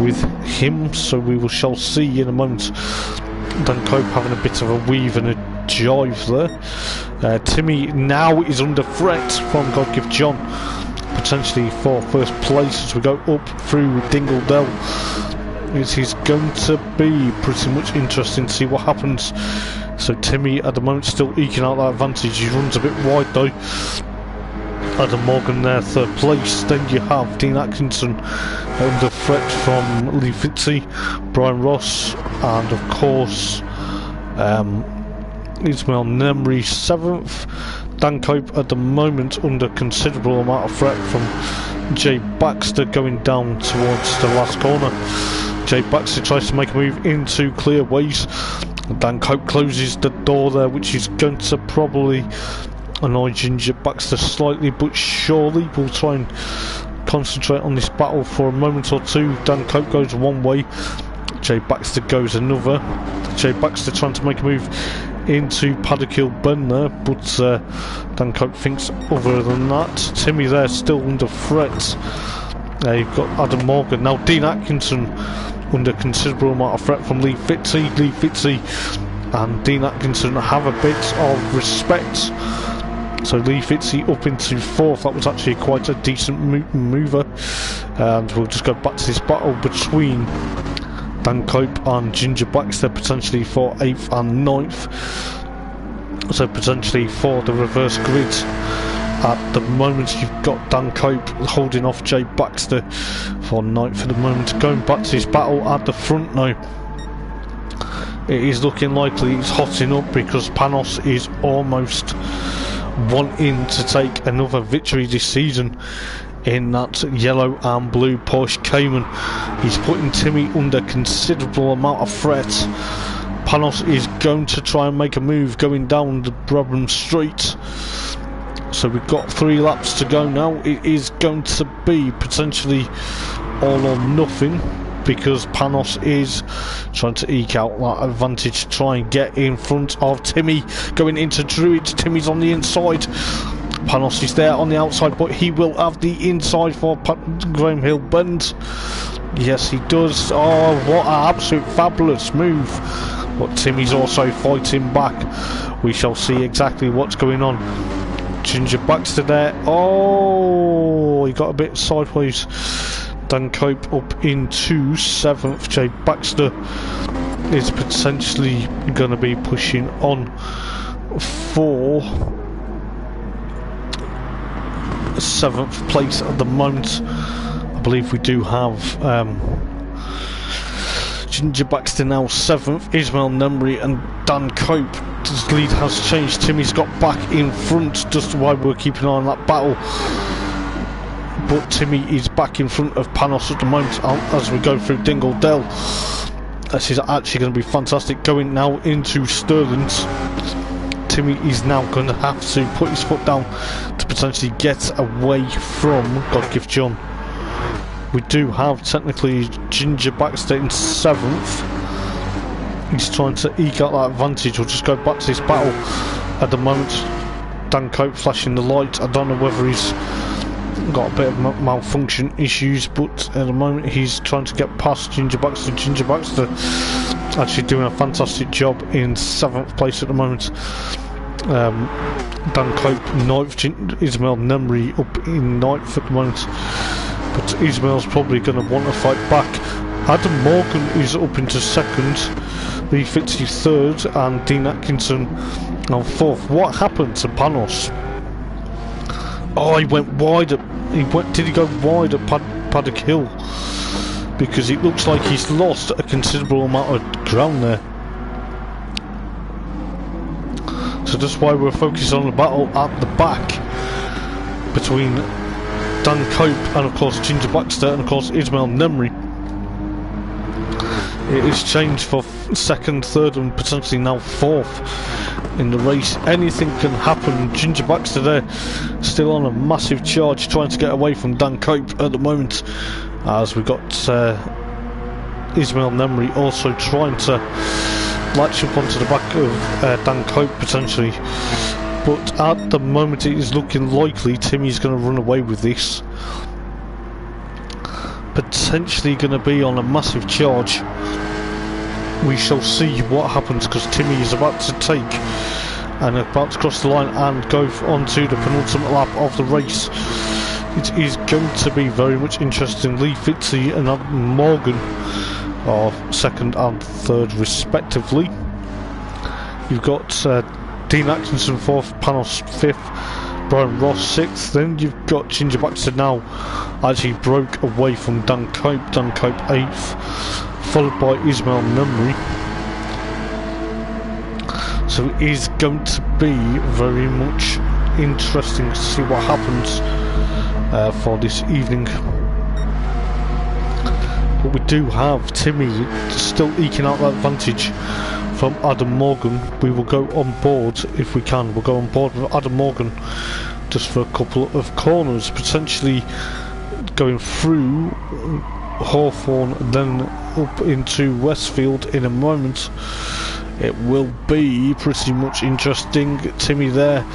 with him. So we shall see in a moment. Dan Cope having a bit of a weave and a jive there. Timmy now is under threat from God Give John, potentially for first place as we go up through Dingle Dell. It is going to be pretty much interesting to see what happens. So Timmy at the moment still eking out that advantage. He runs a bit wide though. Adam Morgan there, third place. Then you have Dean Atkinson under threat from Lee Fitzy, Brian Ross, and of course Ismail Nemri seventh. Dan Cope at the moment under considerable amount of threat from Jay Baxter going down towards the last corner. Jay Baxter tries to make a move into clear ways. Dan Cope closes the door there, which is going to probably annoy Ginger Baxter slightly, but surely we'll try and concentrate on this battle for a moment or two. Dan Cope goes one way, Jay Baxter goes another. Jay Baxter trying to make a move into Paddock Hill Bend there, but Dan Cope thinks other than that. Timmy there still under threat. You've got Adam Morgan. Now Dean Atkinson under considerable amount of threat from Lee Fitzy. Lee Fitzy and Dean Atkinson have a bit of respect. So Lee Fitzy up into fourth. That was actually quite a decent mover. And we'll just go back to this battle between Dan Cope and Ginger Baxter, potentially for 8th and 9th. So potentially for the reverse grid. At the moment you've got Dan Cope holding off Jay Baxter for 9th at the moment. Going back to this battle at the front now, it is looking likely it's hotting up because Panos is almost wanting to take another victory this season in that yellow and blue Porsche Cayman. He's putting Timmy under considerable amount of threat. Panos is going to try and make a move going down the Brabham Street. So we've got 3 laps to go now. It is going to be potentially all or nothing because Panos is trying to eke out that advantage to try and get in front of Timmy going into Druid. Timmy's on the inside. Panos is there on the outside, but he will have the inside for Graham Hill Bend. Yes, he does. Oh, what an absolute fabulous move. But Timmy's also fighting back. We shall see exactly what's going on. Ginger Baxter there. Oh, he got a bit sideways. Dan Cope up into 7th. Jay Baxter is potentially going to be pushing on for 7th place at the moment. I believe we do have Ginger Baxter now 7th, Ismail Nemri and Dan Cope. His lead has changed. Timmy's got back in front, just while we're keeping an eye on that battle. But Timmy is back in front of Panos at the moment as we go through Dingle Dell. This is actually going to be fantastic. Going now into Stirling's. Timmy is now going to have to put his foot down to potentially get away from God Give John. We do have technically Ginger Baxter in 7th. He's trying to eke out that advantage. We'll just go back to this battle at the moment. Dan Cope flashing the light. I don't know whether he's got a bit of malfunction issues, but at the moment he's trying to get past Ginger Baxter. Ginger Baxter actually doing a fantastic job in 7th place at the moment. Dan Cope 9th, Ismail Nemri up in 9th at the moment, but Ismail's probably going to want to fight back. Adam Morgan is up into 2nd, Lee Fitzy 3rd, and Dean Atkinson on 4th. What happened to Panos? Oh, he went wide at, did he go wide at Paddock Hill? Because it looks like he's lost a considerable amount of ground there. So that's why we're focused on the battle at the back between Dan Cope and of course Ginger Baxter and of course Ismail Nemri. it is changed for second, third and potentially now fourth in the race. Anything can happen. Ginger Baxter there, still on a massive charge, trying to get away from Dan Cope at the moment, as we got Ismail Nemri also trying to latch up onto the back of Dan Cope potentially. But at the moment it is looking likely Timmy's going to run away with this. Potentially going to be on a massive charge. We shall see what happens, because Timmy is about to take and about to cross the line and go onto the penultimate lap of the race. It is going to be very much interesting. Lee Fitzy and Morgan are second and third respectively. You've got Dean Atkinson fourth, Panos fifth, Brian Ross sixth. Then you've got Ginger Baxter now actually broke away from Dan Cope eighth, followed by Ismail Nemri. So it is going to be very much interesting to see what happens for this evening. But we do have Timmy still eking out that advantage from Adam Morgan. We will go on board if we can. We'll go on board with Adam Morgan just for a couple of corners, potentially going through Hawthorne, then up into Westfield in a moment. It will be pretty much interesting. Timmy there,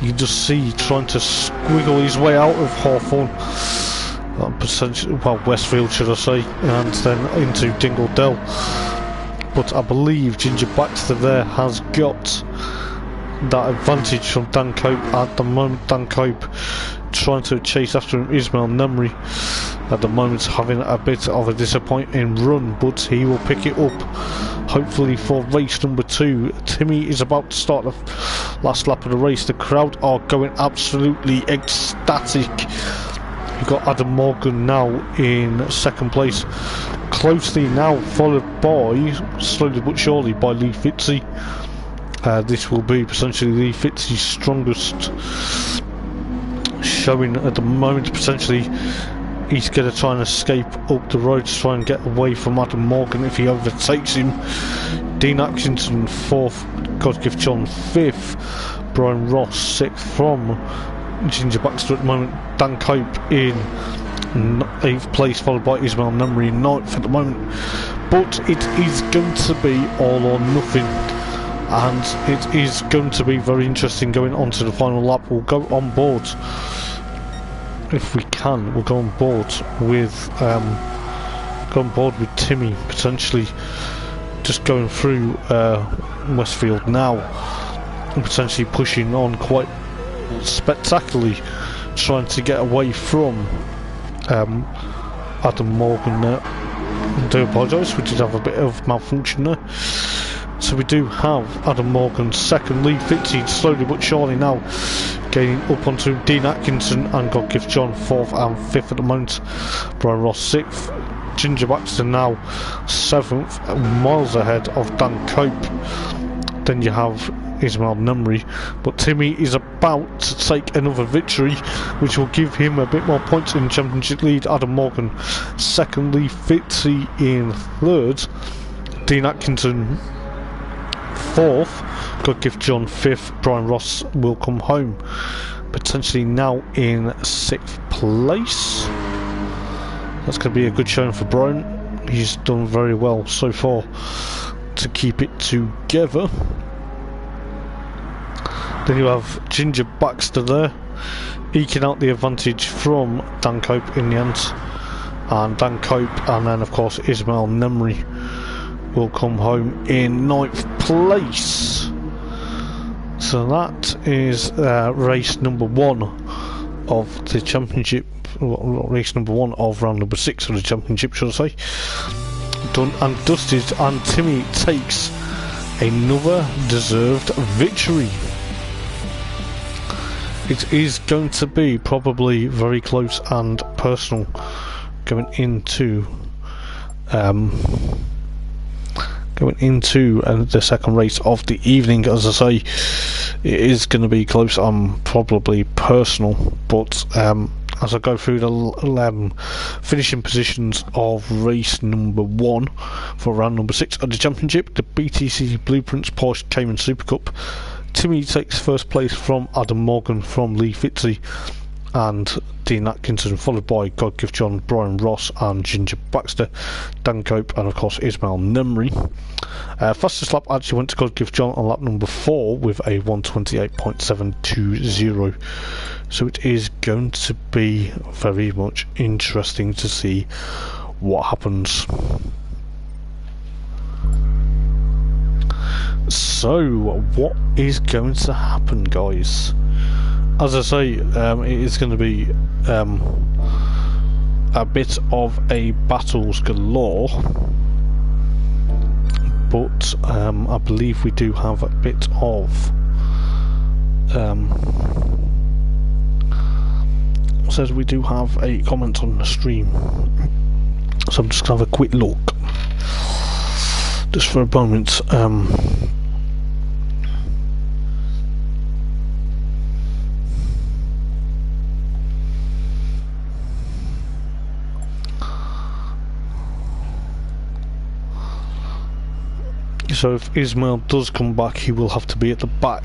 you just see trying to squiggle his way out of Hawthorne, potentially, well, Westfield should I say, and then into Dingledell. But I believe Ginger Baxter there has got that advantage from Dan Cope at the moment. Dan Cope trying to chase after him. Ismail Nemri at the moment having a bit of a disappointing run, but he will pick it up hopefully for race number 2. Timmy is about to start the last lap of the race. The crowd are going absolutely ecstatic. You've got Adam Morgan now in second place, closely now followed by, slowly but surely, by Lee Fitzy. This will be potentially Lee Fitzy's strongest showing at the moment. Potentially he's going to try and escape up the road to try and get away from Adam Morgan if he overtakes him. Dean Atkinson 4th, Godgift John 5th, Brian Ross 6th from Ginger Baxter at the moment. Dan Cope in 8th place, followed by Ismail Nemri in 9th at the moment. But it is going to be all or nothing, and it is going to be very interesting going on to the final lap. We'll go on board if we can. We'll go on board with Timmy potentially just going through Westfield now and potentially pushing on quite spectacularly, trying to get away from Adam Morgan there. I do apologise, we did have a bit of malfunction there. So we do have Adam Morgan second, Lee Fitzy slowly but surely now gaining up onto Dean Atkinson and Godgift John 4th and 5th at the moment. Brian Ross 6th, Ginger Baxter now 7th, miles ahead of Dan Cope. Then you have Ismail Nemri, but Timmy is about to take another victory, which will give him a bit more points in the championship lead. Adam Morgan second, Lee Fitzy in 3rd, Dean Atkinson 4th, Godgift John 5th, Brian Ross will come home potentially now in 6th place. That's going to be a good showing for Brian. He's done very well so far to keep it together. Then you have Ginger Baxter there eking out the advantage from Dan Cope in the end, and Dan Cope, and then of course Ismail Nemri will come home in 9th place. So that is race number 1 of the championship, race number 1 of round number 6 of the championship, should I say. Done and dusted, and Timmy takes another deserved victory. It is going to be probably very close and personal going into the second race of the evening. As I say, it is going to be close and probably personal, but as I go through the finishing positions of race number 1 for round number 6 of the championship, the BTCC Blueprints Porsche Cayman Supercup. Timmy takes first place from Adam Morgan from Lee Fitzy and Dean Atkinson, followed by Godgift John, Brian Ross and Ginger Baxter, Dan Cope and of course Ismail Nemri. Fastest lap actually went to Godgift John on lap number 4 with a 1:28.720. So it is going to be very much interesting to see what happens. So what is going to happen, guys? As I say, it is going to be a bit of a battles galore, but I believe we do have a bit of says we do have a comment on the stream, so I'm just going to have a quick look just for a moment. So if Ismail does come back, he will have to be at the back.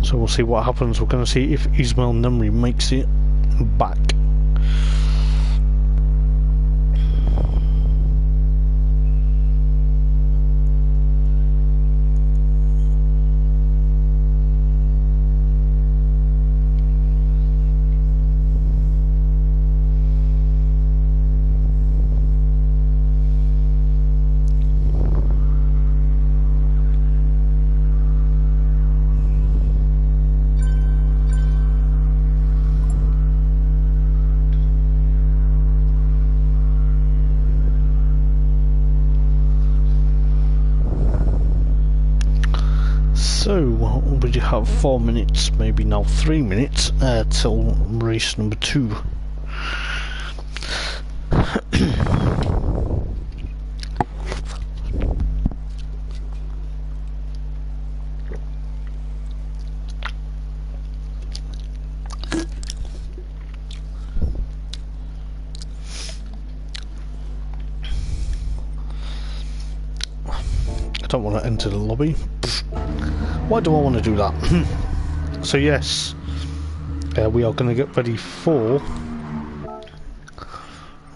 So we'll see what happens. We're going to see if Ismail Nemri makes it back. So we have 4 minutes, maybe now 3 minutes, till race number 2. I don't want to enter the lobby. Why do I want to do that? So yes, we are going to get ready for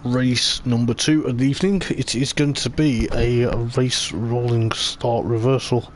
race number 2 of the evening. It is going to be a race rolling start reversal.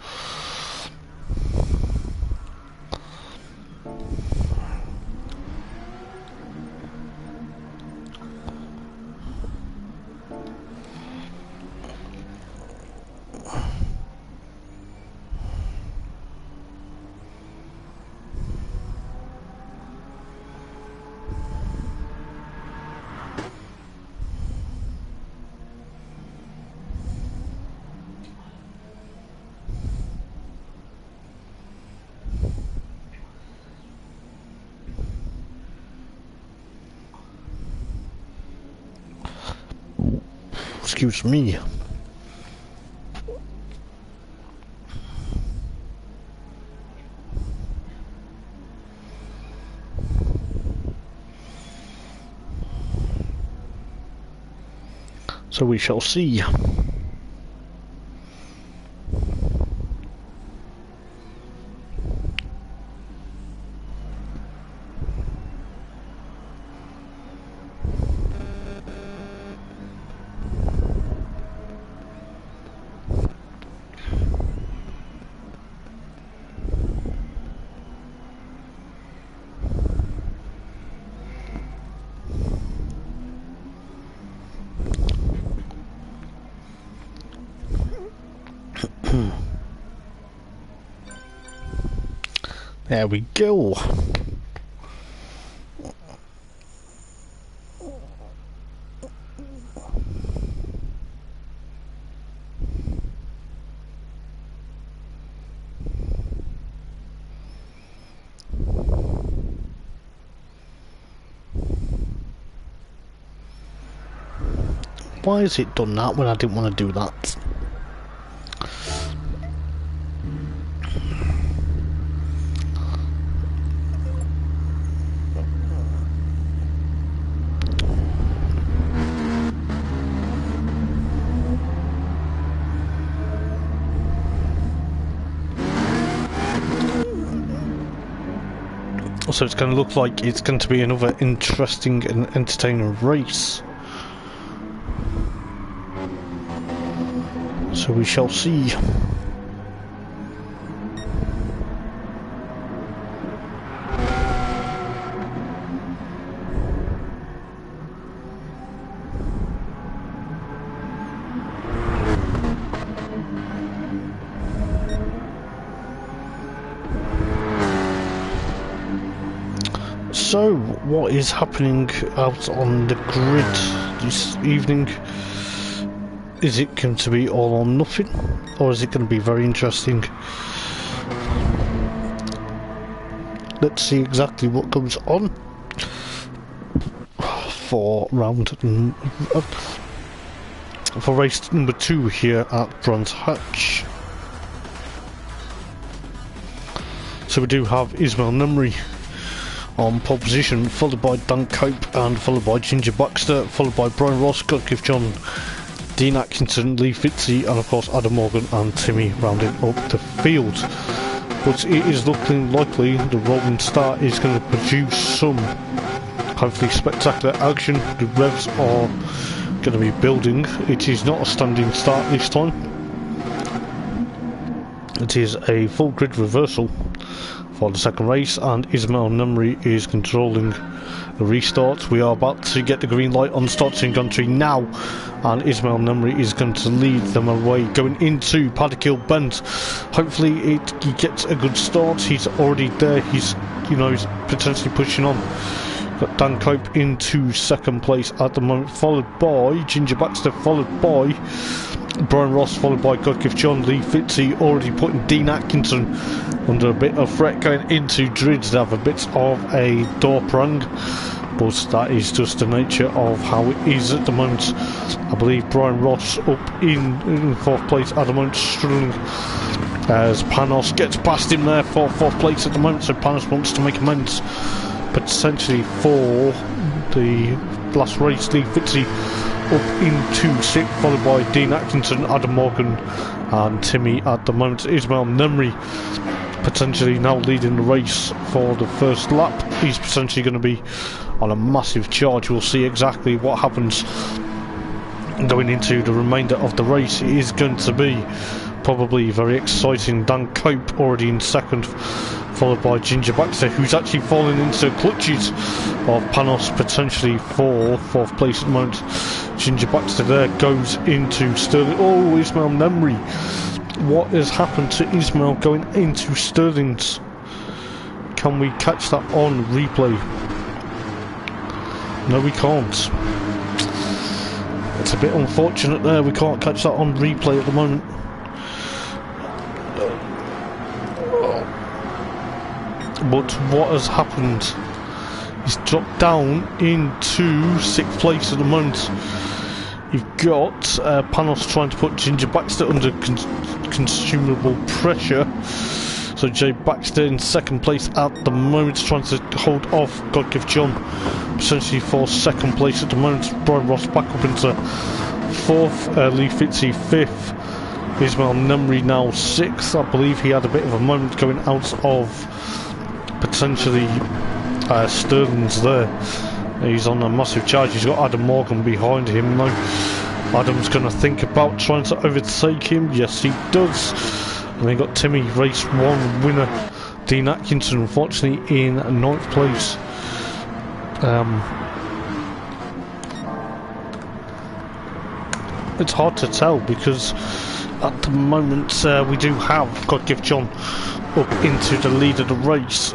Excuse me. So we shall see. There we go. Why has it done that when I didn't want to do that? So it's going to look like it's going to be another interesting and entertaining race. So we shall see. So, what is happening out on the grid this evening? Is it going to be all or nothing, or is it going to be very interesting? Let's see exactly what comes on for race number 2 here at Brands Hatch. So we do have Ismail Numri on pole position, followed by Dan Cope and followed by Ginger Baxter, followed by Brian Ross, Godgift John, Dean Atkinson, Lee Fitzy, and of course Adam Morgan and Timmy rounding up the field. But it is looking likely the rolling start is going to produce some hopefully spectacular action. The revs are going to be building. It is not a standing start this time. It is a full grid reversal for the second race, and Ismail Numri is controlling the restart. We are about to get the green light on starting country now, and Ismail Numri is going to lead them away going into Paddock Bend. Hopefully he gets a good start. He's already there. He's potentially pushing on. Got Dan Cope into second place at the moment, followed by Ginger Baxter, followed by Brian Ross, followed by Godgift John, Lee Fitzy, already putting Dean Atkinson under a bit of threat going into Drids. They have a bit of a door prang, but that is just the nature of how it is at the moment. I believe Brian Ross up in fourth place at the moment, struggling as Panos gets past him there for fourth place at the moment. So Panos wants to make amends potentially for the last race. Lee Fitzy up into sixth, followed by Dean Atkinson, Adam Morgan and Timmy at the moment. Ismail Numri potentially now leading the race for the first lap. He's potentially going to be on a massive charge. We'll see exactly what happens going into the remainder of the race. It is going to be probably very exciting. Dan Cope already in second, followed by Ginger Baxter, who's actually fallen into clutches of Panos potentially for fourth place at the moment. Ginger Baxter there goes into Sterling. Oh, Ismail Numri. What has happened to Ismail going into Sterling's? Can we catch that on replay? No, we can't. It's a bit unfortunate there. We can't catch that on replay at the moment. But what has happened? He's dropped down into sixth place at the moment. You've got Panos trying to put Ginger Baxter under consumable pressure. So Jay Baxter in second place at the moment, trying to hold off Godgift John essentially for second place at the moment. Brian Ross back up into fourth, Lee Fitzy fifth, Ismail Numri now sixth. I believe he had a bit of a moment going out of potentially Sterling's there. He's on a massive charge. He's got Adam Morgan behind him now. Adam's going to think about trying to overtake him. Yes, he does. And then got Timmy, race 1 winner, Dean Atkinson, unfortunately in 9th place. It's hard to tell because At the moment, we do have God Give John up into the lead of the race,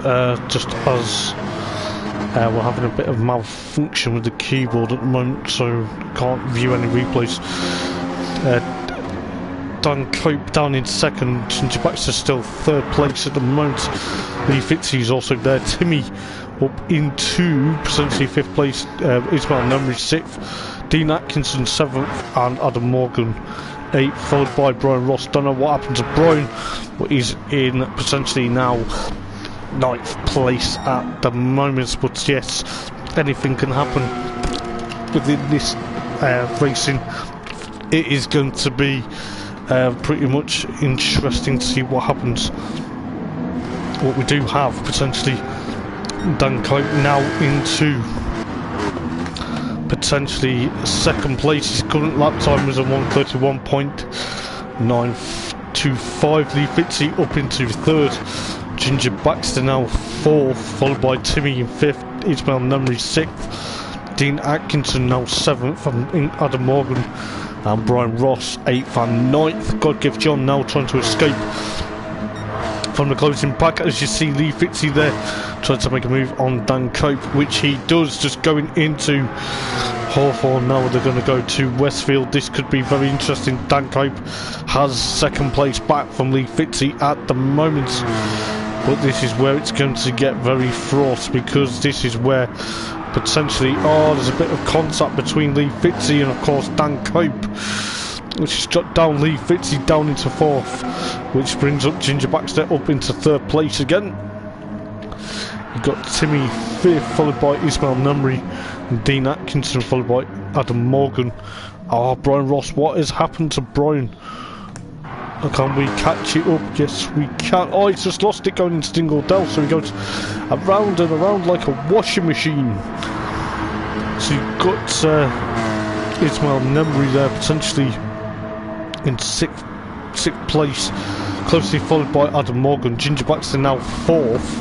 just as we're having a bit of malfunction with the keyboard at the moment, so can't view any replays. Dan Cope down in second, Ginger Baxter still third place at the moment. Lee Fitzy is also there. Timmy up into potentially fifth place. Ismail Nemri sixth. Dean Atkinson seventh, and Adam Morgan eighth, followed by Brian Ross. Don't know what happened to Brian, but he's in potentially now ninth place at the moment. But yes, anything can happen within this racing. It is going to be pretty much interesting to see what happens. What we do have potentially Dan Cope now into potentially second place. His current lap time was a 1:31.925. Lee Fitzy up into third. Ginger Baxter now fourth, followed by Timmy in fifth. Ismail Nemri sixth. Dean Atkinson now seventh, and Adam Morgan and Brian Ross 8th and 9th. God Give John now trying to escape from the closing pack, as you see Lee Fitzy there trying to make a move on Dan Cope, which he does, just going into Hawthorne. Now they're going to go to Westfield. This could be very interesting. Dan Cope has second place back from Lee Fitzy at the moment, but this is where it's going to get very fraught, because this is where potentially, there's a bit of contact between Lee Fitzy and of course Dan Cope, which has dropped down Lee Fitzy down into fourth, which brings up Ginger Baxter up into third place again. You've got Timmy fifth, followed by Ismail Nemri and Dean Atkinson, followed by Adam Morgan. Brian Ross, what has happened to Brian? Can we catch it up? Yes, we can. He's just lost it going into Dingle Dell, so he goes around and around like a washing machine. So you've got Ismail Nemri there, potentially in sixth place, closely followed by Adam Morgan. Ginger Baxter now fourth,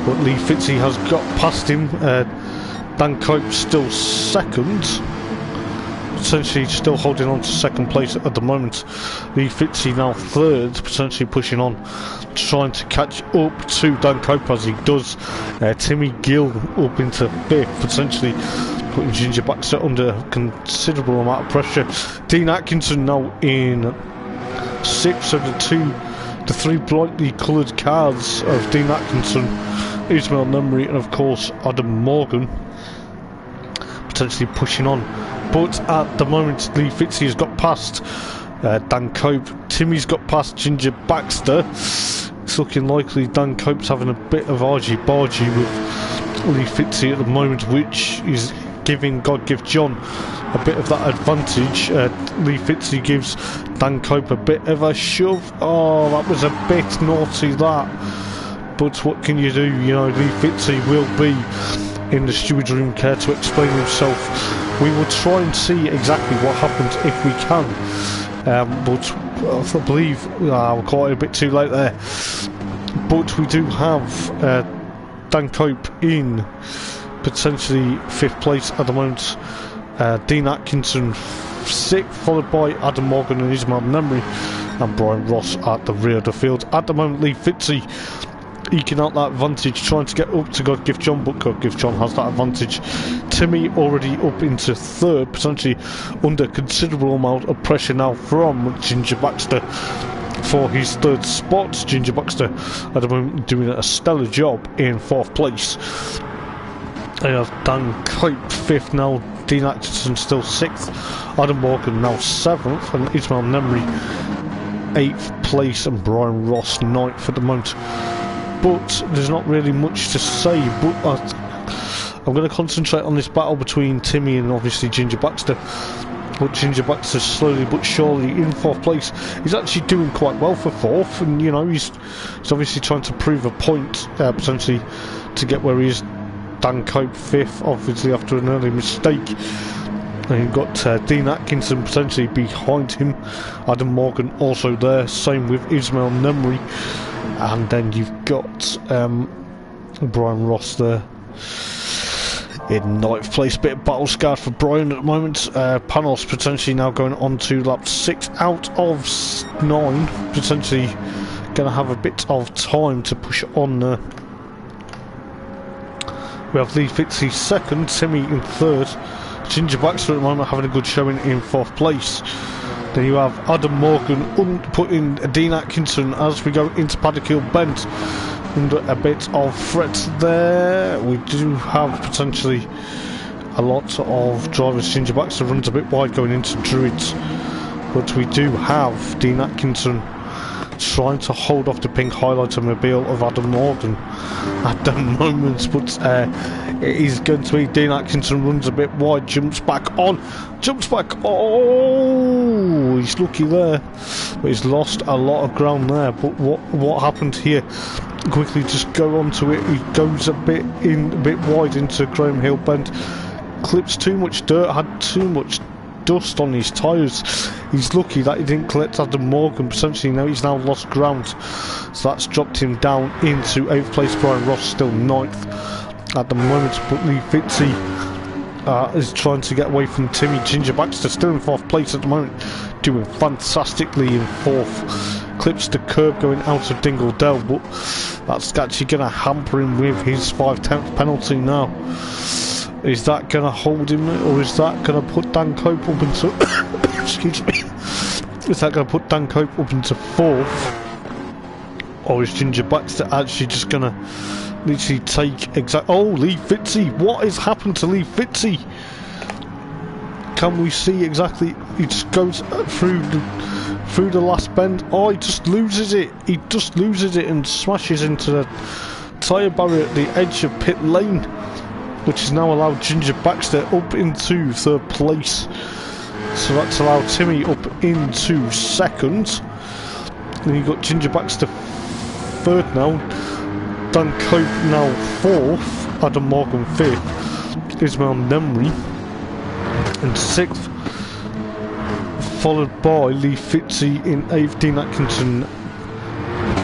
but Lee Fitzy has got past him. Dan Cope still second, potentially still holding on to second place at the moment. Lee Fitzy now third, potentially pushing on, trying to catch up to Dan Cope as he does. Timmy Gill up into fifth, potentially putting Ginger Baxter under a considerable amount of pressure. Dean Atkinson now in sixth, so the three brightly coloured cars of Dean Atkinson, Ismail Nemri and of course Adam Morgan potentially pushing on. But at the moment Lee Fitzy has got past Dan Cope. Timmy's got past Ginger Baxter. It's looking likely Dan Cope's having a bit of argy-bargy with Lee Fitzy at the moment, which is giving God Give John a bit of that advantage. Lee Fitzy gives Dan Cope a bit of a shove. That was a bit naughty, that. But what can you do? You know, Lee Fitzy will be in the steward's room care to explain himself. We will try and see exactly what happens if we can. But I believe we're quite a bit too late there. But we do have Dan Cope in potentially fifth place at the moment. Dean Atkinson sixth, followed by Adam Morgan and Ismail Nemri, and Brian Ross at the rear of the field. At the moment, Lee Fitzy eking out that advantage, trying to get up to God Give John, but God Give John has that advantage. Timmy already up into third, potentially under considerable amount of pressure now from Ginger Baxter for his third spot. Ginger Baxter at the moment doing a stellar job in fourth place. Dan Cope fifth now, Dean Atkinson still sixth, Adam Morgan now seventh, and Ismail Nemri eighth place, and Brian Ross ninth at the moment. But there's not really much to say, but I'm going to concentrate on this battle between Timmy and obviously Ginger Baxter. But Ginger Baxter slowly but surely in fourth place. He's actually doing quite well for fourth, and you know, he's obviously trying to prove a point potentially to get where he is. Dan Cope fifth, obviously after an early mistake. And you've got Dean Atkinson potentially behind him, Adam Morgan also there, same with Ismail Nemri, and then you've got Brian Ross there. In ninth place, bit of battle scarred for Brian at the moment. Panos potentially now going on to lap 6 out of 9. Potentially going to have a bit of time to push on. We have Lee Fitzy second, Timmy in third. Ginger Baxter at the moment having a good showing in 4th place. Then you have Adam Morgan putting Dean Atkinson as we go into Paddock Hill Bend. Under a bit of threat there. We do have potentially a lot of drivers. Ginger Baxter runs a bit wide going into Druids, but we do have Dean Atkinson trying to hold off the pink highlighter mobile of Adam Morgan at the moment, but it is going to be Dean Atkinson runs a bit wide, jumps back on, oh, he's lucky there, but he's lost a lot of ground there. But what happened here? Quickly just go onto it, he goes a bit wide into Graham Hill Bend, clips too much dirt, had too much dust on his tyres. He's lucky that he didn't collect Adam Morgan. Potentially now he's lost ground, so that's dropped him down into 8th place. Brian Ross still 9th at the moment, but Lee Fitzy is trying to get away from Timmy. Ginger Baxter still in 4th place at the moment, doing fantastically in 4th. Clips the curb going out of Dingle Dell, but that's actually going to hamper him with his 5/10th penalty now. Is that going to hold him, or is that going to put Dan Cope up into excuse me, is that going to put Dan Cope up into 4th, or is Ginger Baxter actually just going to literally take oh, Lee Fitzy, what has happened to Lee Fitzy? Can we see exactly? He just goes through the last bend. Oh, he just loses it and smashes into the tyre barrier at the edge of pit lane, which has now allowed Ginger Baxter up into 3rd place. So that's allowed Timmy up into 2nd. Then you've got Ginger Baxter 3rd now. Dan Cope now 4th. Adam Morgan 5th. Ismail Nemri in 6th. Followed by Lee Fitzy in 8th. Dean Atkinson.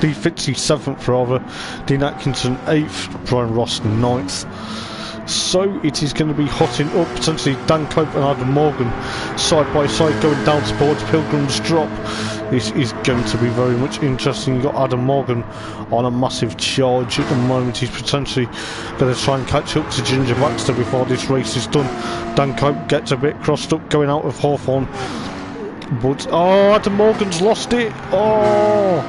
Lee Fitzy 7th rather. Dean Atkinson 8th. Brian Ross 9th. So it is going to be hotting up. Potentially Dan Cope and Adam Morgan side by side going down towards Pilgrim's Drop. This is going to be very much interesting. You've got Adam Morgan on a massive charge at the moment. He's potentially going to try and catch up to Ginger Baxter before this race is done. Dan Cope gets a bit crossed up going out of Hawthorne, but oh, Adam Morgan's lost it. Oh,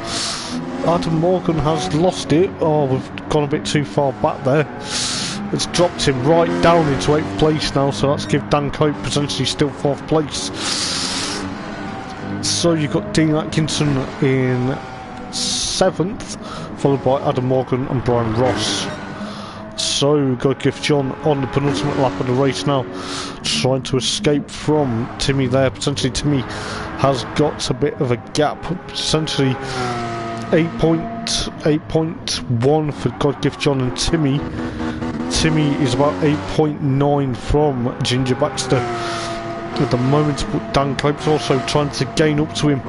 Adam Morgan has lost it. Oh, we've gone a bit too far back there. It's dropped him right down into 8th place now, so that's give Dan Cope potentially still 4th place. So you've got Dean Atkinson in 7th, followed by Adam Morgan and Brian Ross. So we've got Gift John on the penultimate lap of the race now, trying to escape from Timmy there. Potentially Timmy has got a bit of a gap, potentially 8.1 for God Gift John and Timmy. Timmy is about 8.9 from Ginger Baxter at the moment, but Dan Cope's also trying to gain up to him.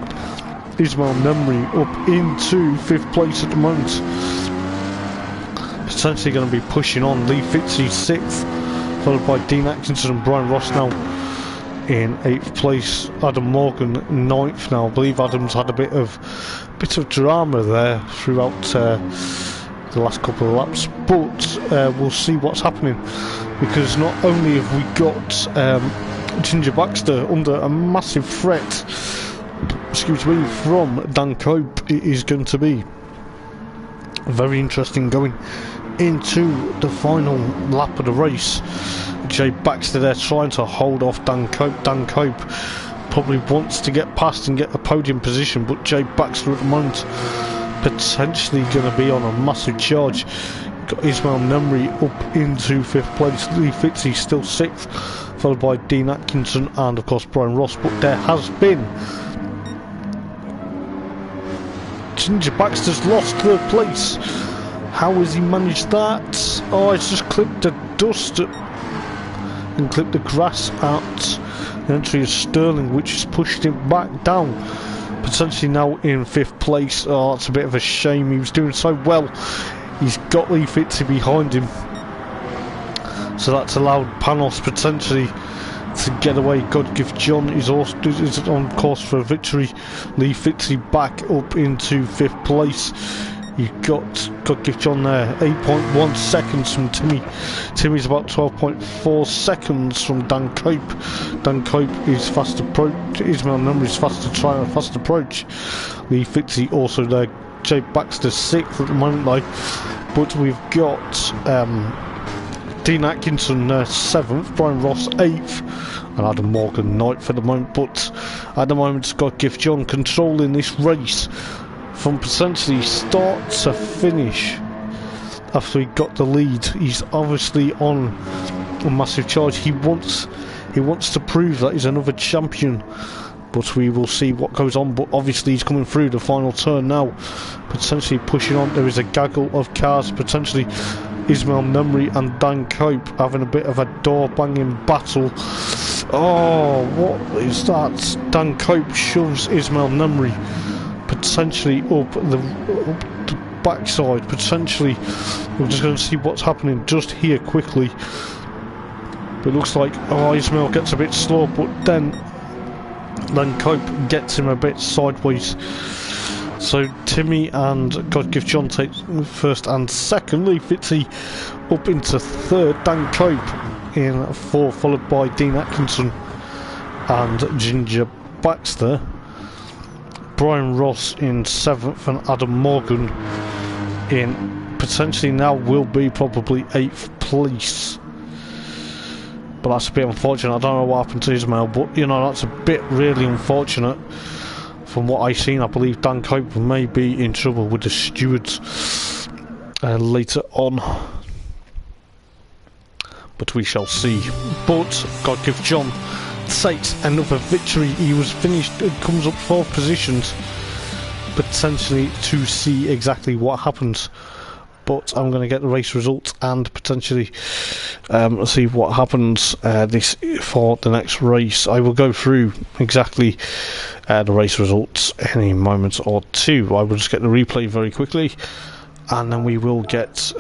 Ismail Nemri up into 5th place at the moment, potentially going to be pushing on. Lee Fitzy 6th, followed by Dean Atkinson and Brian Ross now in 8th place. Adam Morgan 9th now. I believe Adam's had a bit of drama there throughout the last couple of laps, but we'll see what's happening, because not only have we got Ginger Baxter under a massive threat, excuse me, from Dan Cope, it is going to be very interesting going into the final lap of the race. Jay Baxter there trying to hold off Dan Cope. Dan Cope probably wants to get past and get a podium position, but Jay Baxter at the moment potentially going to be on a massive charge. Got Ismail Nemri up into 5th place. Lee Fitzy still 6th, followed by Dean Atkinson and of course Brian Ross. But there has been Ginger Baxter's lost 3rd place. How has he managed that? Oh, he's just clipped the dust and clipped the grass out. The entry is Sterling, which has pushed him back down. Potentially now in 5th place. Oh, it's a bit of a shame. He was doing so well. He's got Lee Fitzy behind him. so that's allowed Panos potentially to get away. God Gift John is also on course for a victory. Lee Fitzy back up into 5th place. You've got God Gift John there, 8.1 seconds from Timmy. Timmy's about 12.4 seconds from Dan Cope. Dan Cope is fast approach. Ismail Number is fast to try and fast approach. Lee Fitzy also there. Jay Baxter 6th at the moment though. But we've got Dean Atkinson 7th, Brian Ross 8th, and Adam Morgan 9th at the moment. But at the moment, Scott Gift John controlling this race from potentially start to finish. After he got the lead, he's obviously on a massive charge. He wants to prove that he's another champion. But we will see what goes on. But obviously he's coming through the final turn now, potentially pushing on. There is a gaggle of cars, potentially Ismail Nemri and Dan Cope having a bit of a door banging battle. Oh, what is that? Dan Cope shoves Ismail Nemri potentially up the backside. Potentially, we're just going to see what's happening just here quickly. But it looks like Ismail gets a bit slow, but then Cope gets him a bit sideways. So Timmy and God Gift John take 1st and 2nd. Lee Fitzy up into 3rd. Dan Cope in 4th, followed by Dean Atkinson and Ginger Baxter. Brian Ross in 7th and Adam Morgan in potentially now will be probably 8th place. But that's a bit unfortunate. I don't know what happened to Ismail, but you know, that's a bit really unfortunate. From what I've seen, I believe Dan Cope may be in trouble with the stewards later on. But we shall see. But God Gift John takes another victory. He was finished, comes up 4th positions, potentially to see exactly what happens. But I'm going to get the race results and potentially see what happens this for the next race. I will go through exactly the race results any moment or two. I will just get the replay very quickly, and then we will get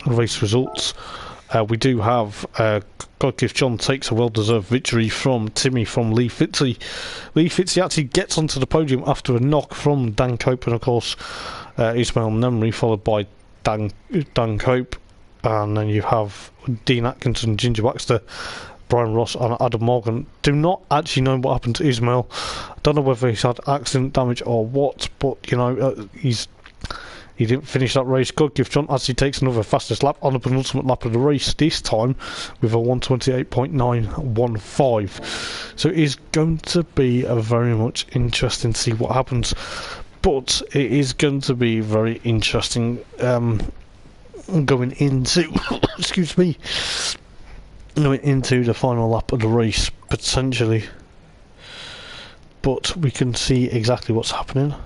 race results. We do have God Gift John takes a well-deserved victory from Timmy from Lee Fitzy. Lee Fitzy actually gets onto the podium after a knock from Dan Cope, and of course Ismail Nemri, followed by Dan Cope, and then you have Dean Atkinson, Ginger Baxter, Brian Ross and Adam Morgan. Do not actually know what happened to Ismail. I don't know whether he's had accident damage or what, but you know, he didn't finish that race. God Gift John actually takes another fastest lap on the penultimate lap of the race, this time with a 1:28.915. So it is going to be a very much interesting to see what happens. But it is going to be very interesting going into excuse me, going into the final lap of the race potentially. But we can see exactly what's happening.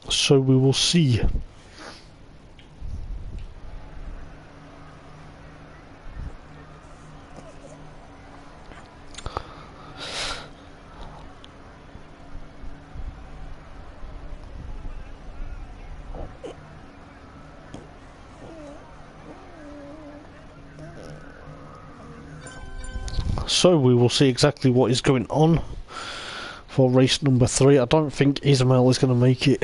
So we will see. So we will see exactly what is going on for race number 3. I don't think Ismail is going to make it.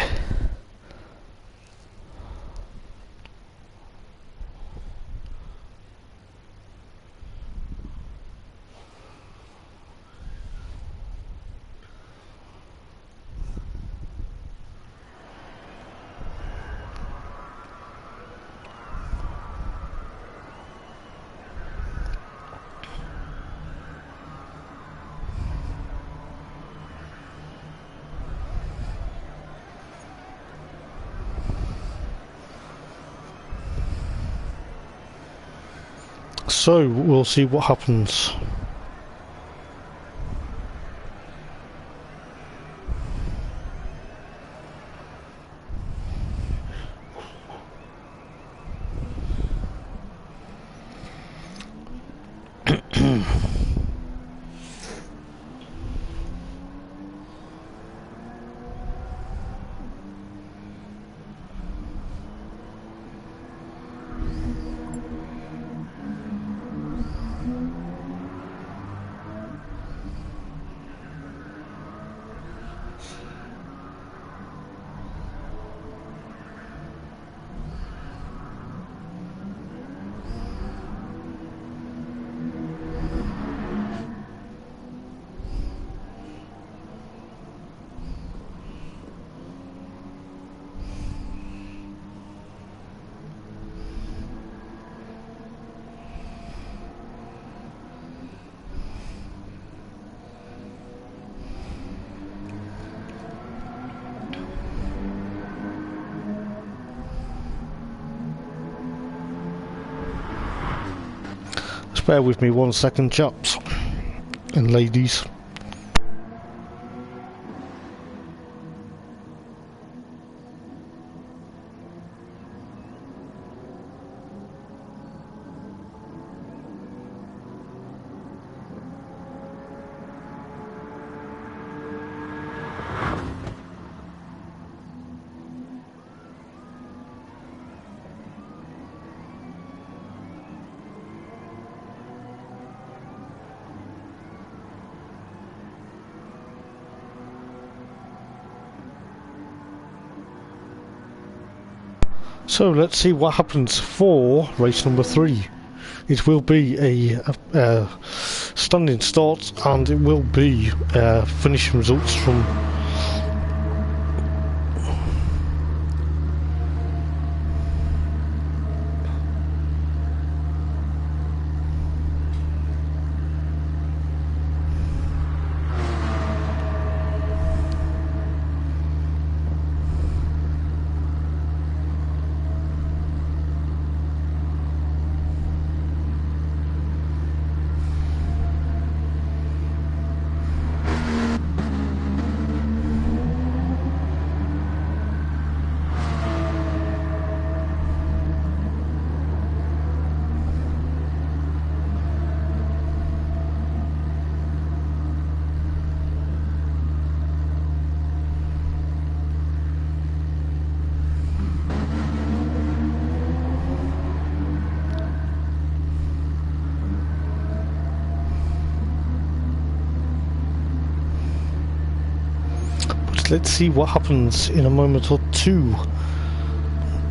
So we'll see what happens. Bear with me 1 second, chaps and ladies. So let's see what happens for race number 3. It will be a standing start, and it will be finishing results from let's see what happens in a moment or two,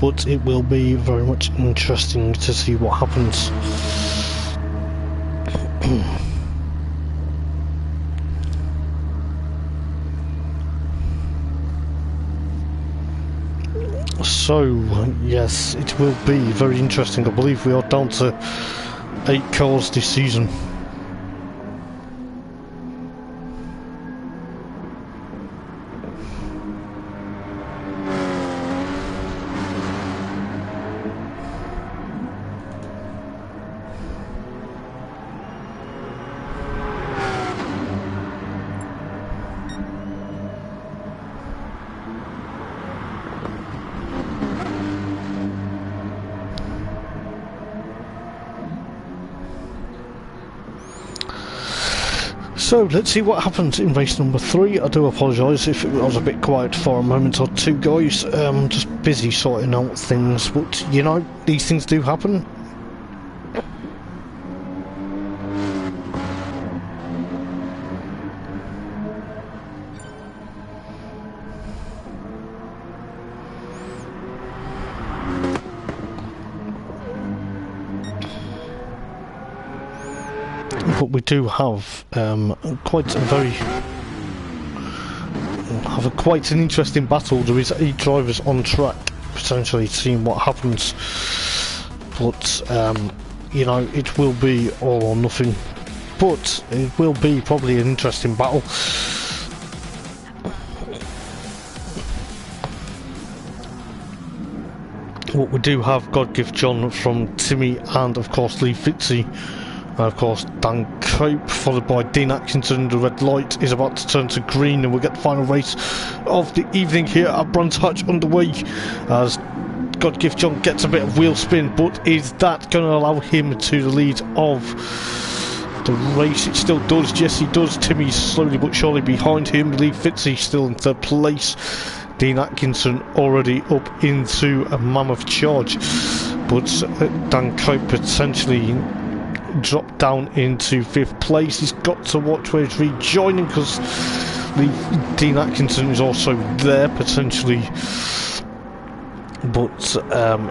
but it will be very much interesting to see what happens. So yes, it will be very interesting. I believe we are down to 8 cars this season. So let's see what happens in race number 3. I do apologise if it was a bit quiet for a moment or two, guys. Just busy sorting out things, but you know, these things do happen. But we do have quite an interesting battle. There is 8 drivers on track, potentially seeing what happens. But you know, it will be all or nothing. But it will be probably an interesting battle. What we do have God Give John from Timmy and of course Lee Fitzy. And of course Dan Cope, followed by Dean Atkinson. The red light is about to turn to green and we'll get the final race of the evening here at Brands Hatch underway as God Give John gets a bit of wheel spin, but is that going to allow him to the lead of the race? It still does, yes he does. Timmy's slowly but surely behind him. Lee Fitzy still in third place. Dean Atkinson already up into a mammoth charge, but Dan Cope potentially dropped down into 5th place. He's got to watch where he's rejoining because Dean Atkinson is also there potentially. But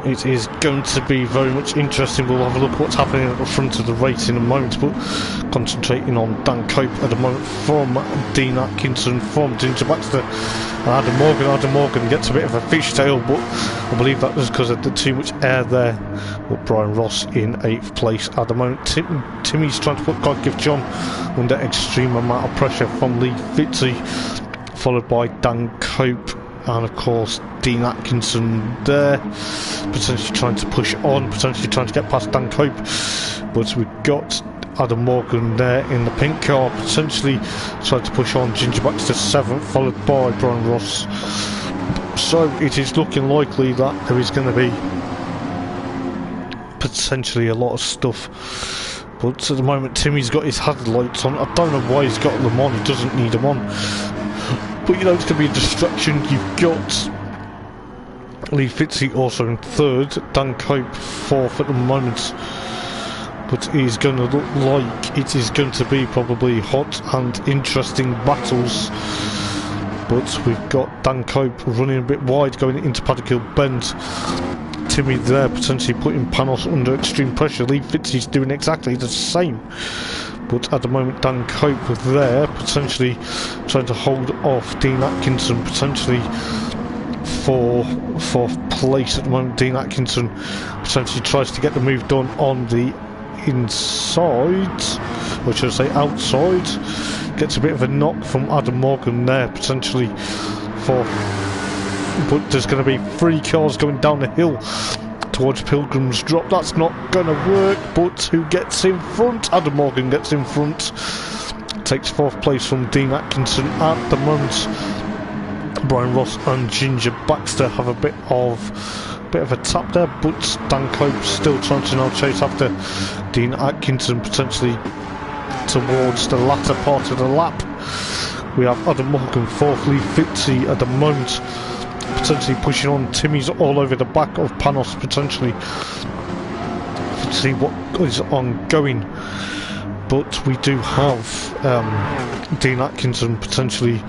it is going to be very much interesting. We'll have a look at what's happening at the front of the race in a moment, but concentrating on Dan Cope at the moment from Dean Atkinson, from Ginger Baxter and Adam Morgan. Adam Morgan gets a bit of a fishtail, but I believe that was because of the too much air there. But Brian Ross in 8th place at the moment. Timmy's trying to put God Give John under extreme amount of pressure from Lee Fitzy, followed by Dan Cope. And of course Dean Atkinson there, potentially trying to push on, potentially trying to get past Dan Cope. But we've got Adam Morgan there in the pink car, potentially trying to push on. Ginger Baxter 7th, followed by Brian Ross. So it is looking likely that there is going to be potentially a lot of stuff. But at the moment Timmy's got his hazard lights on. I don't know why he's got them on, he doesn't need them on. But you know, it's going to be a distraction. You've got Lee Fitzy also in 3rd, Dan Cope 4th at the moment. But it is going to look like it is going to be probably hot and interesting battles. But we've got Dan Cope running a bit wide going into Paddock Hill Bend. Timmy there potentially putting Panos under extreme pressure. Lee Fitzy's doing exactly the same. But at the moment Dan Cope there potentially trying to hold off Dean Atkinson, potentially for 4th place at the moment. Dean Atkinson potentially tries to get the move done on the inside, or should I say outside. Gets a bit of a knock from Adam Morgan there potentially for, but there's going to be 3 cars going down the hill towards Pilgrim's Drop. That's not going to work, but who gets in front? Adam Morgan gets in front, takes 4th place from Dean Atkinson at the moment. Brian Ross and Ginger Baxter have a bit of a tap there, but Dan Cope still trying to now chase after Dean Atkinson, potentially towards the latter part of the lap. We have Adam Morgan 4th, Lee Fitzy at the moment potentially pushing on. Timmy's all over the back of Panos potentially. Let's see what is ongoing. But we do have Dean Atkinson potentially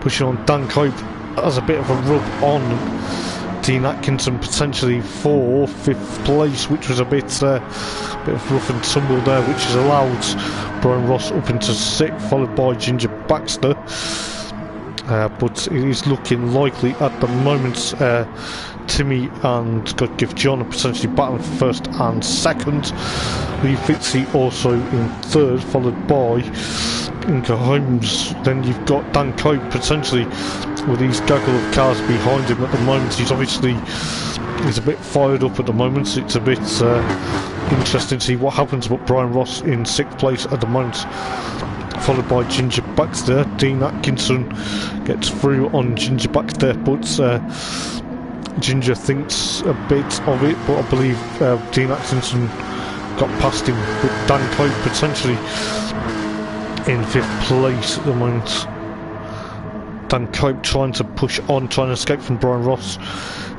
pushing on. Dan Cope has a bit of a rub on Dean Atkinson potentially for 5th place, which was a bit of rough and tumble there, which has allowed Brian Ross up into 6th, followed by Ginger Baxter. But it is looking likely at the moment Timmy and God Give John are potentially battling for 1st and 2nd. Lee Fitzy also in 3rd, followed by Inca Holmes. Then you've got Dan Cope potentially with these gaggle of cars behind him at the moment. He's a bit fired up at the moment. It's a bit interesting to see what happens. But Brian Ross in 6th place at the moment, followed by Ginger Baxter. Dean Atkinson gets through on Ginger Baxter, but Ginger thinks a bit of it, but I believe Dean Atkinson got past him. But Dan Cope potentially in 5th place at the moment. Dan Cope trying to push on, trying to escape from Brian Ross.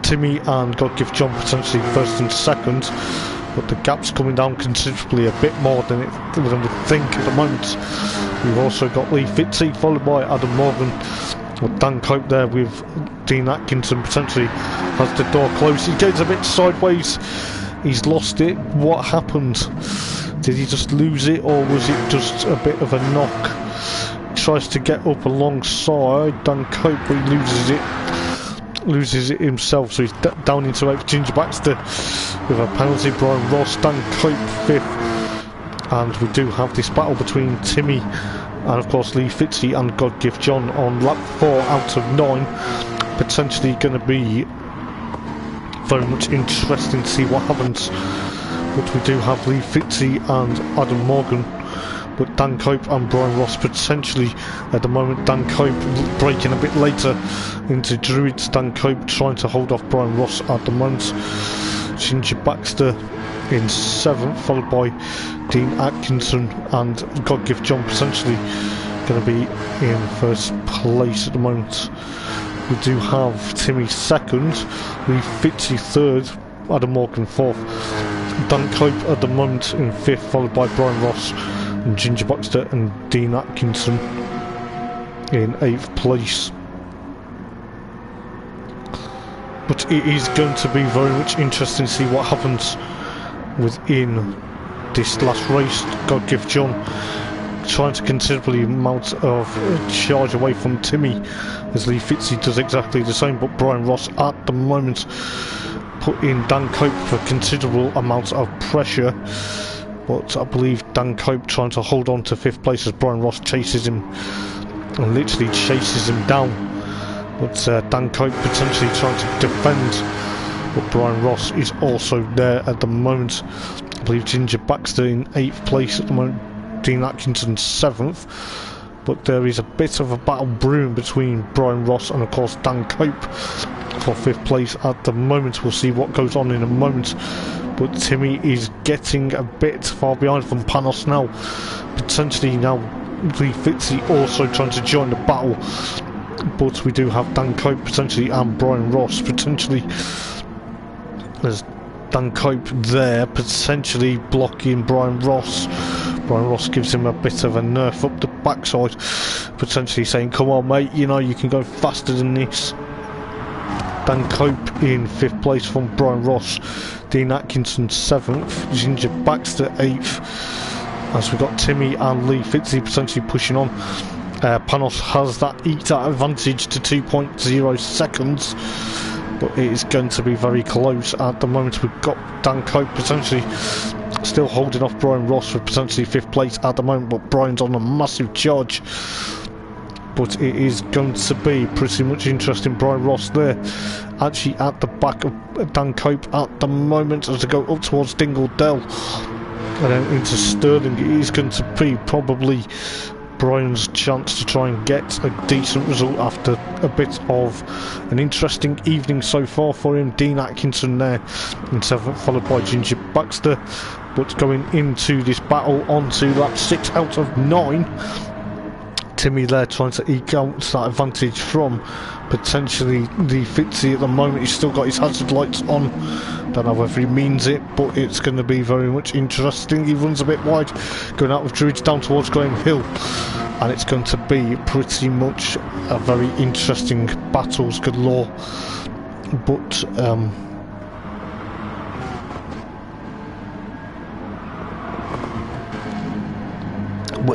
Timmy and God Give John potentially 1st and 2nd, but the gap's coming down considerably, a bit more than we think at the moment. We've also got Lee Fitzy, followed by Adam Morgan. With Dan Cope there with Dean Atkinson potentially has the door closed. He goes a bit sideways. He's lost it. What happened? Did he just lose it, or was it just a bit of a knock? Tries to get up alongside Dan Cope, but he loses it himself, so he's down into 8th. Ginger Baxter with a penalty. Brian Ross, Dan Cope 5th, and we do have this battle between Timmy and of course Lee Fitzy and God Give John on lap 4 out of 9, potentially going to be very much interesting to see what happens. But we do have Lee Fitzy and Adam Morgan, but Dan Cope and Brian Ross potentially at the moment. Dan Cope breaking a bit later into Druids. Dan Cope trying to hold off Brian Ross at the moment. Ginger Baxter in 7th, followed by Dean Atkinson and God Give John potentially going to be in 1st place at the moment. We do have Timmy 2nd, Lee Fitzy 3rd, Adam Morgan 4th, Dan Cope at the moment in 5th, followed by Brian Ross and Ginger Baxter and Dean Atkinson in 8th place. But it is going to be very much interesting to see what happens within this last race. God Give John trying to considerably amount of charge away from Timmy as Lee Fitzy does exactly the same, but Brian Ross at the moment put in Dan Cope for considerable amounts of pressure. But I believe Dan Cope trying to hold on to 5th place as Brian Ross chases him and literally chases him down. But Dan Cope potentially trying to defend, but Brian Ross is also there at the moment. I believe Ginger Baxter in 8th place at the moment, Dean Atkinson 7th. But there is a bit of a battle brewing between Brian Ross and of course Dan Cope for 5th place at the moment. We'll see what goes on in a moment. But Timmy is getting a bit far behind from Panos now. Potentially now Lee Fitzy also trying to join the battle. But we do have Dan Cope potentially and Brian Ross potentially. There's Dan Cope there potentially blocking Brian Ross. Brian Ross gives him a bit of a nerf up the backside, potentially saying, come on mate, you know you can go faster than this. Dan Cope in 5th place from Brian Ross, Dean Atkinson 7th, Ginger Baxter 8th, as we've got Timmy and Lee Fitzy potentially pushing on. Panos has that advantage to 2.0 seconds, but it is going to be very close at the moment. We've got Dan Cope potentially still holding off Brian Ross for potentially 5th place at the moment, but Brian's on a massive charge. But it is going to be pretty much interesting. Brian Ross there actually at the back of Dan Cope at the moment as they go up towards Dingle Dell and then into Stirling. It is going to be probably Brian's chance to try and get a decent result after a bit of an interesting evening so far for him. Dean Atkinson there in 7th, followed by Ginger Baxter. But going into this battle onto lap 6 out of 9, Timmy there trying to eke out that advantage from potentially the Fitzy at the moment. He's still got his hazard lights on. Don't know whether he means it, but it's going to be very much interesting. He runs a bit wide, going out with Druids down towards Graham Hill, and it's going to be pretty much a very interesting battles galore. But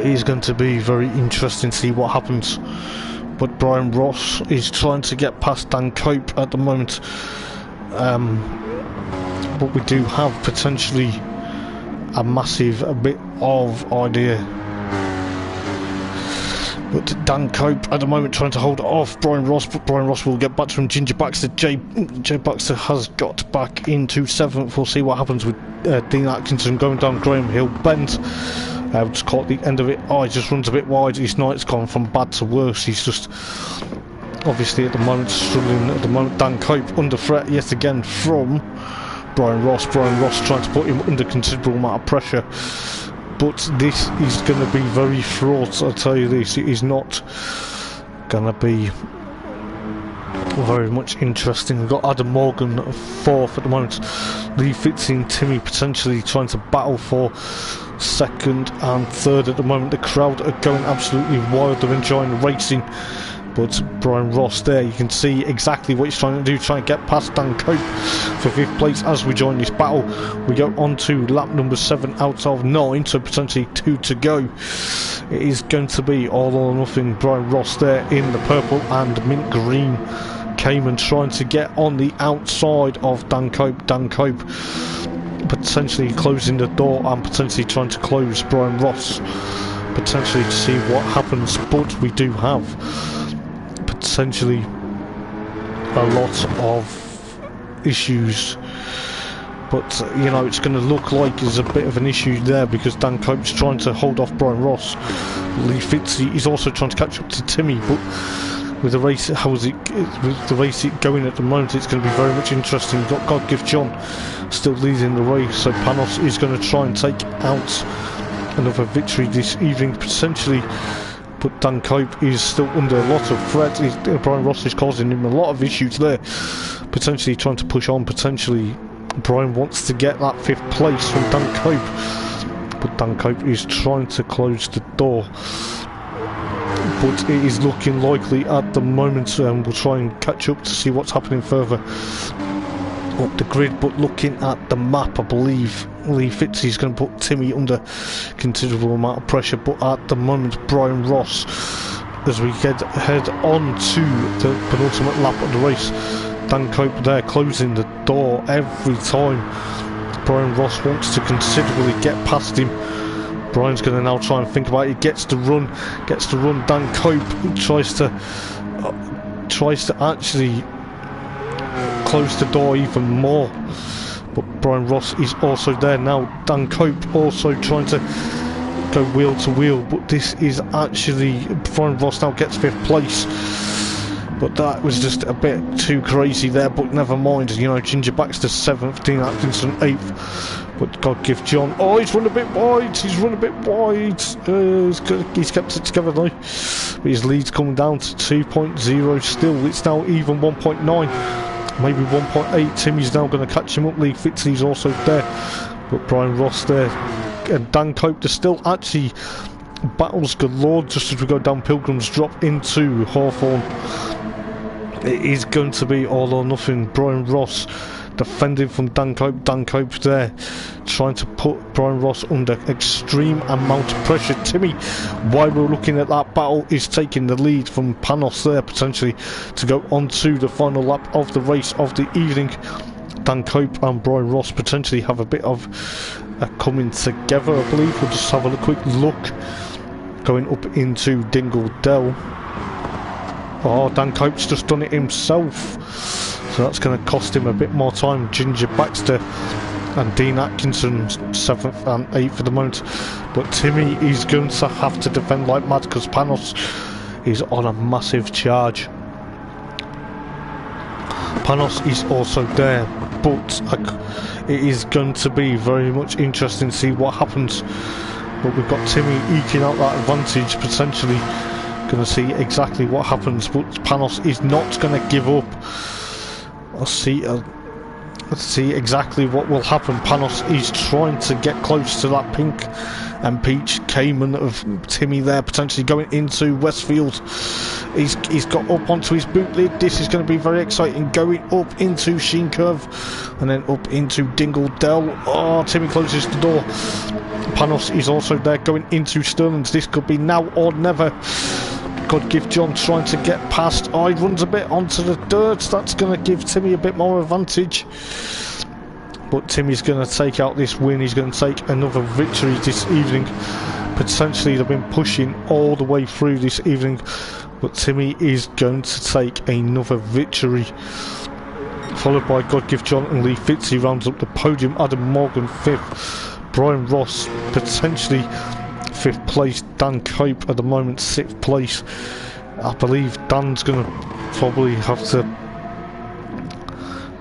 it is going to be very interesting to see what happens. But Brian Ross is trying to get past Dan Cope at the moment. But we do have potentially a bit of idea. But Dan Cope at the moment trying to hold off Brian Ross, but Brian Ross will get back from Ginger Baxter. Jay Baxter has got back into 7th. We'll see what happens with Dean Atkinson going down Graham Hill bend. Just caught the end of it. Oh, he just runs a bit wide. His night's gone from bad to worse. He's just obviously at the moment struggling. At the moment, Dan Cope under threat yet again from Brian Ross. Brian Ross trying to put him under considerable amount of pressure. But this is going to be very fraught, I'll tell you this. It is not going to be very much interesting. We've got Adam Morgan 4th at the moment. Lee Fitzy and Timmy potentially trying to battle for 2nd and 3rd at the moment. The crowd are going absolutely wild. They're enjoying racing. But Brian Ross there, you can see exactly what he's trying to do, trying to get past Dan Cope for 5th place as we join this battle. We go on to lap number 7 out of 9, so potentially 2 to go. It is going to be all or nothing. Brian Ross there in the purple and mint green Cayman trying to get on the outside of Dan Cope. Dan Cope potentially closing the door and potentially trying to close Brian Ross, potentially to see what happens. But we do have potentially a lot of issues. But, you know, it's going to look like there's a bit of an issue there because Dan Cope's trying to hold off Brian Ross. Lee Fitzy is also trying to catch up to Timmy, but with the race, with the race going at the moment, it's going to be very much interesting. We've got God Gift John still leading the race, so Panos is going to try and take out another victory this evening, potentially. But Dan Cope is still under a lot of threat. Brian Ross is causing him a lot of issues there, potentially trying to push on, potentially. Brian wants to get that 5th place from Dan Cope, but Dan Cope is trying to close the door. But it is looking likely at the moment, and we'll try and catch up to see what's happening further up the grid. But looking at the map, I believe Lee Fitzy is going to put Timmy under considerable amount of pressure. But at the moment, Brian Ross, as we head on to the penultimate lap of the race, Dan Cope there closing the door every time Brian Ross wants to considerably get past him. Brian's going to now try and think about it. He gets to run. Dan Cope tries to actually close the door even more. But Brian Ross is also there now. Dan Cope also trying to go wheel to wheel. But this is actually, Brian Ross now gets 5th place. But that was just a bit too crazy there, but never mind. You know, Ginger Baxter 7th, Dean Atkinson 8th. But God Gift John, oh, he's run a bit wide. He's kept it together though. But his lead's coming down to 2.0 still. It's now even 1.9, maybe 1.8. Timmy's now going to catch him up. Lee Fitzy's also there. But Brian Ross there. And Dan Cope, there's still actually battles galore just as we go down Pilgrim's Drop into Hawthorne. It is going to be all or nothing. Brian Ross defending from Dan Cope. Dan Cope there trying to put Brian Ross under extreme amount of pressure. Timmy, while we're looking at that battle, is taking the lead from Panos there, potentially to go on to the final lap of the race of the evening. Dan Cope and Brian Ross potentially have a bit of a coming together, I believe. We'll just have a quick look going up into Dingle Dell. Oh, Dan Cope's just done it himself, so that's going to cost him a bit more time. Ginger Baxter and Dean Atkinson 7th and 8th for the moment, but Timmy is going to have to defend like mad because Panos is on a massive charge. Panos is also there, but it is going to be very much interesting to see what happens. But we've got Timmy eking out that advantage, potentially going to see exactly what happens. But Panos is not going to give up. Let's see exactly what will happen. Panos is trying to get close to that pink and peach Cayman of Timmy there, potentially going into Westfield. He's got up onto his boot lid. This is going to be very exciting, going up into Sheen Curve and then up into Dingle Dell. Oh, Timmy closes the door. Panos is also there going into Sterling's. This could be now or never. God Gift John trying to get past. Oh, he runs a bit onto the dirt. That's going to give Timmy a bit more advantage. But Timmy's going to take out this win. He's going to take another victory this evening. Potentially they've been pushing all the way through this evening. But Timmy is going to take another victory. Followed by God Gift John and Lee Fitzy rounds up the podium. Adam Morgan 5th. Brian Ross potentially 5th place. Dan Cope at the moment 6th place. I believe Dan's going to probably have to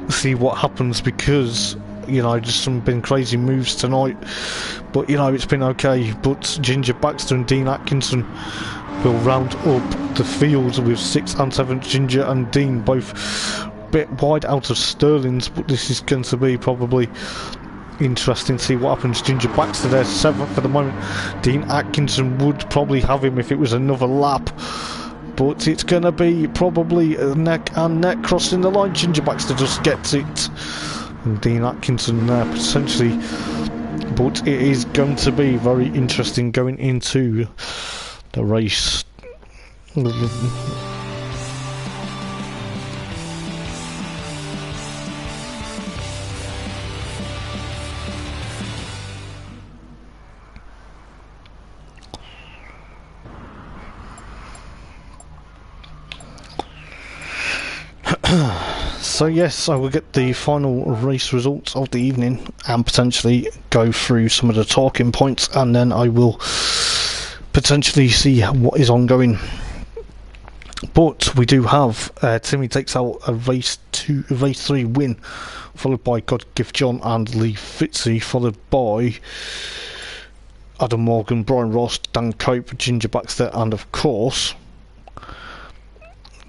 see what happens because, you know, just some been crazy moves tonight. But, you know, it's been okay. But Ginger Baxter and Dean Atkinson will round up the field with 6th and 7th. Ginger and Dean both a bit wide out of Sterling's, but this is going to be probably interesting to see what happens. Ginger Baxter there 7th for the moment. Dean Atkinson would probably have him if it was another lap, but it's going to be probably neck and neck crossing the line. Ginger Baxter just gets it and Dean Atkinson there potentially, but it is going to be very interesting going into the race. So yes, I will get the final race results of the evening and potentially go through some of the talking points, and then I will potentially see what is ongoing. But we do have Timmy takes out a race 3 win, followed by God Gift John and Lee Fitzy, followed by Adam Morgan, Brian Ross, Dan Cope, Ginger Baxter, and of course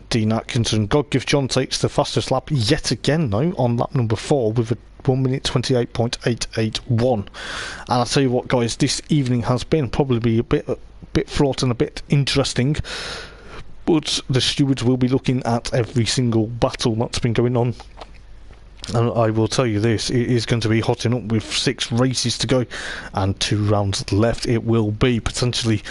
Dean Atkinson. God Gift John takes the fastest lap yet again though on lap number 4 with a 1 minute 28.881. And I'll tell you what guys, this evening has been probably a bit fraught and a bit interesting, but the stewards will be looking at every single battle that's been going on. And I will tell you this, it is going to be hotting up with 6 races to go and 2 rounds left. It will be potentially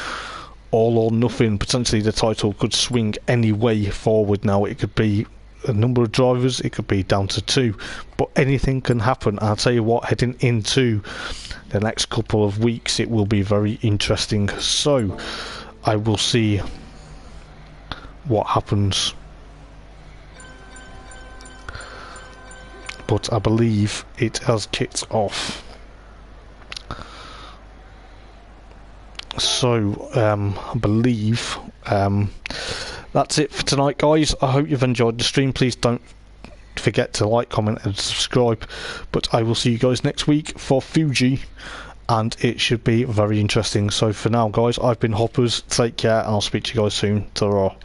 all or nothing. Potentially the title could swing any way forward now. It could be a number of drivers, it could be down to 2, but anything can happen. I'll tell you what, heading into the next couple of weeks it will be very interesting, so I will see what happens. But I believe it has kicked off. So I believe that's it for tonight guys. I hope you've enjoyed the stream. Please don't forget to like, comment and subscribe, but I will see you guys next week for Fuji, and it should be very interesting. So for now guys, I've been Hoppers, take care and I'll speak to you guys soon. Ta-ra.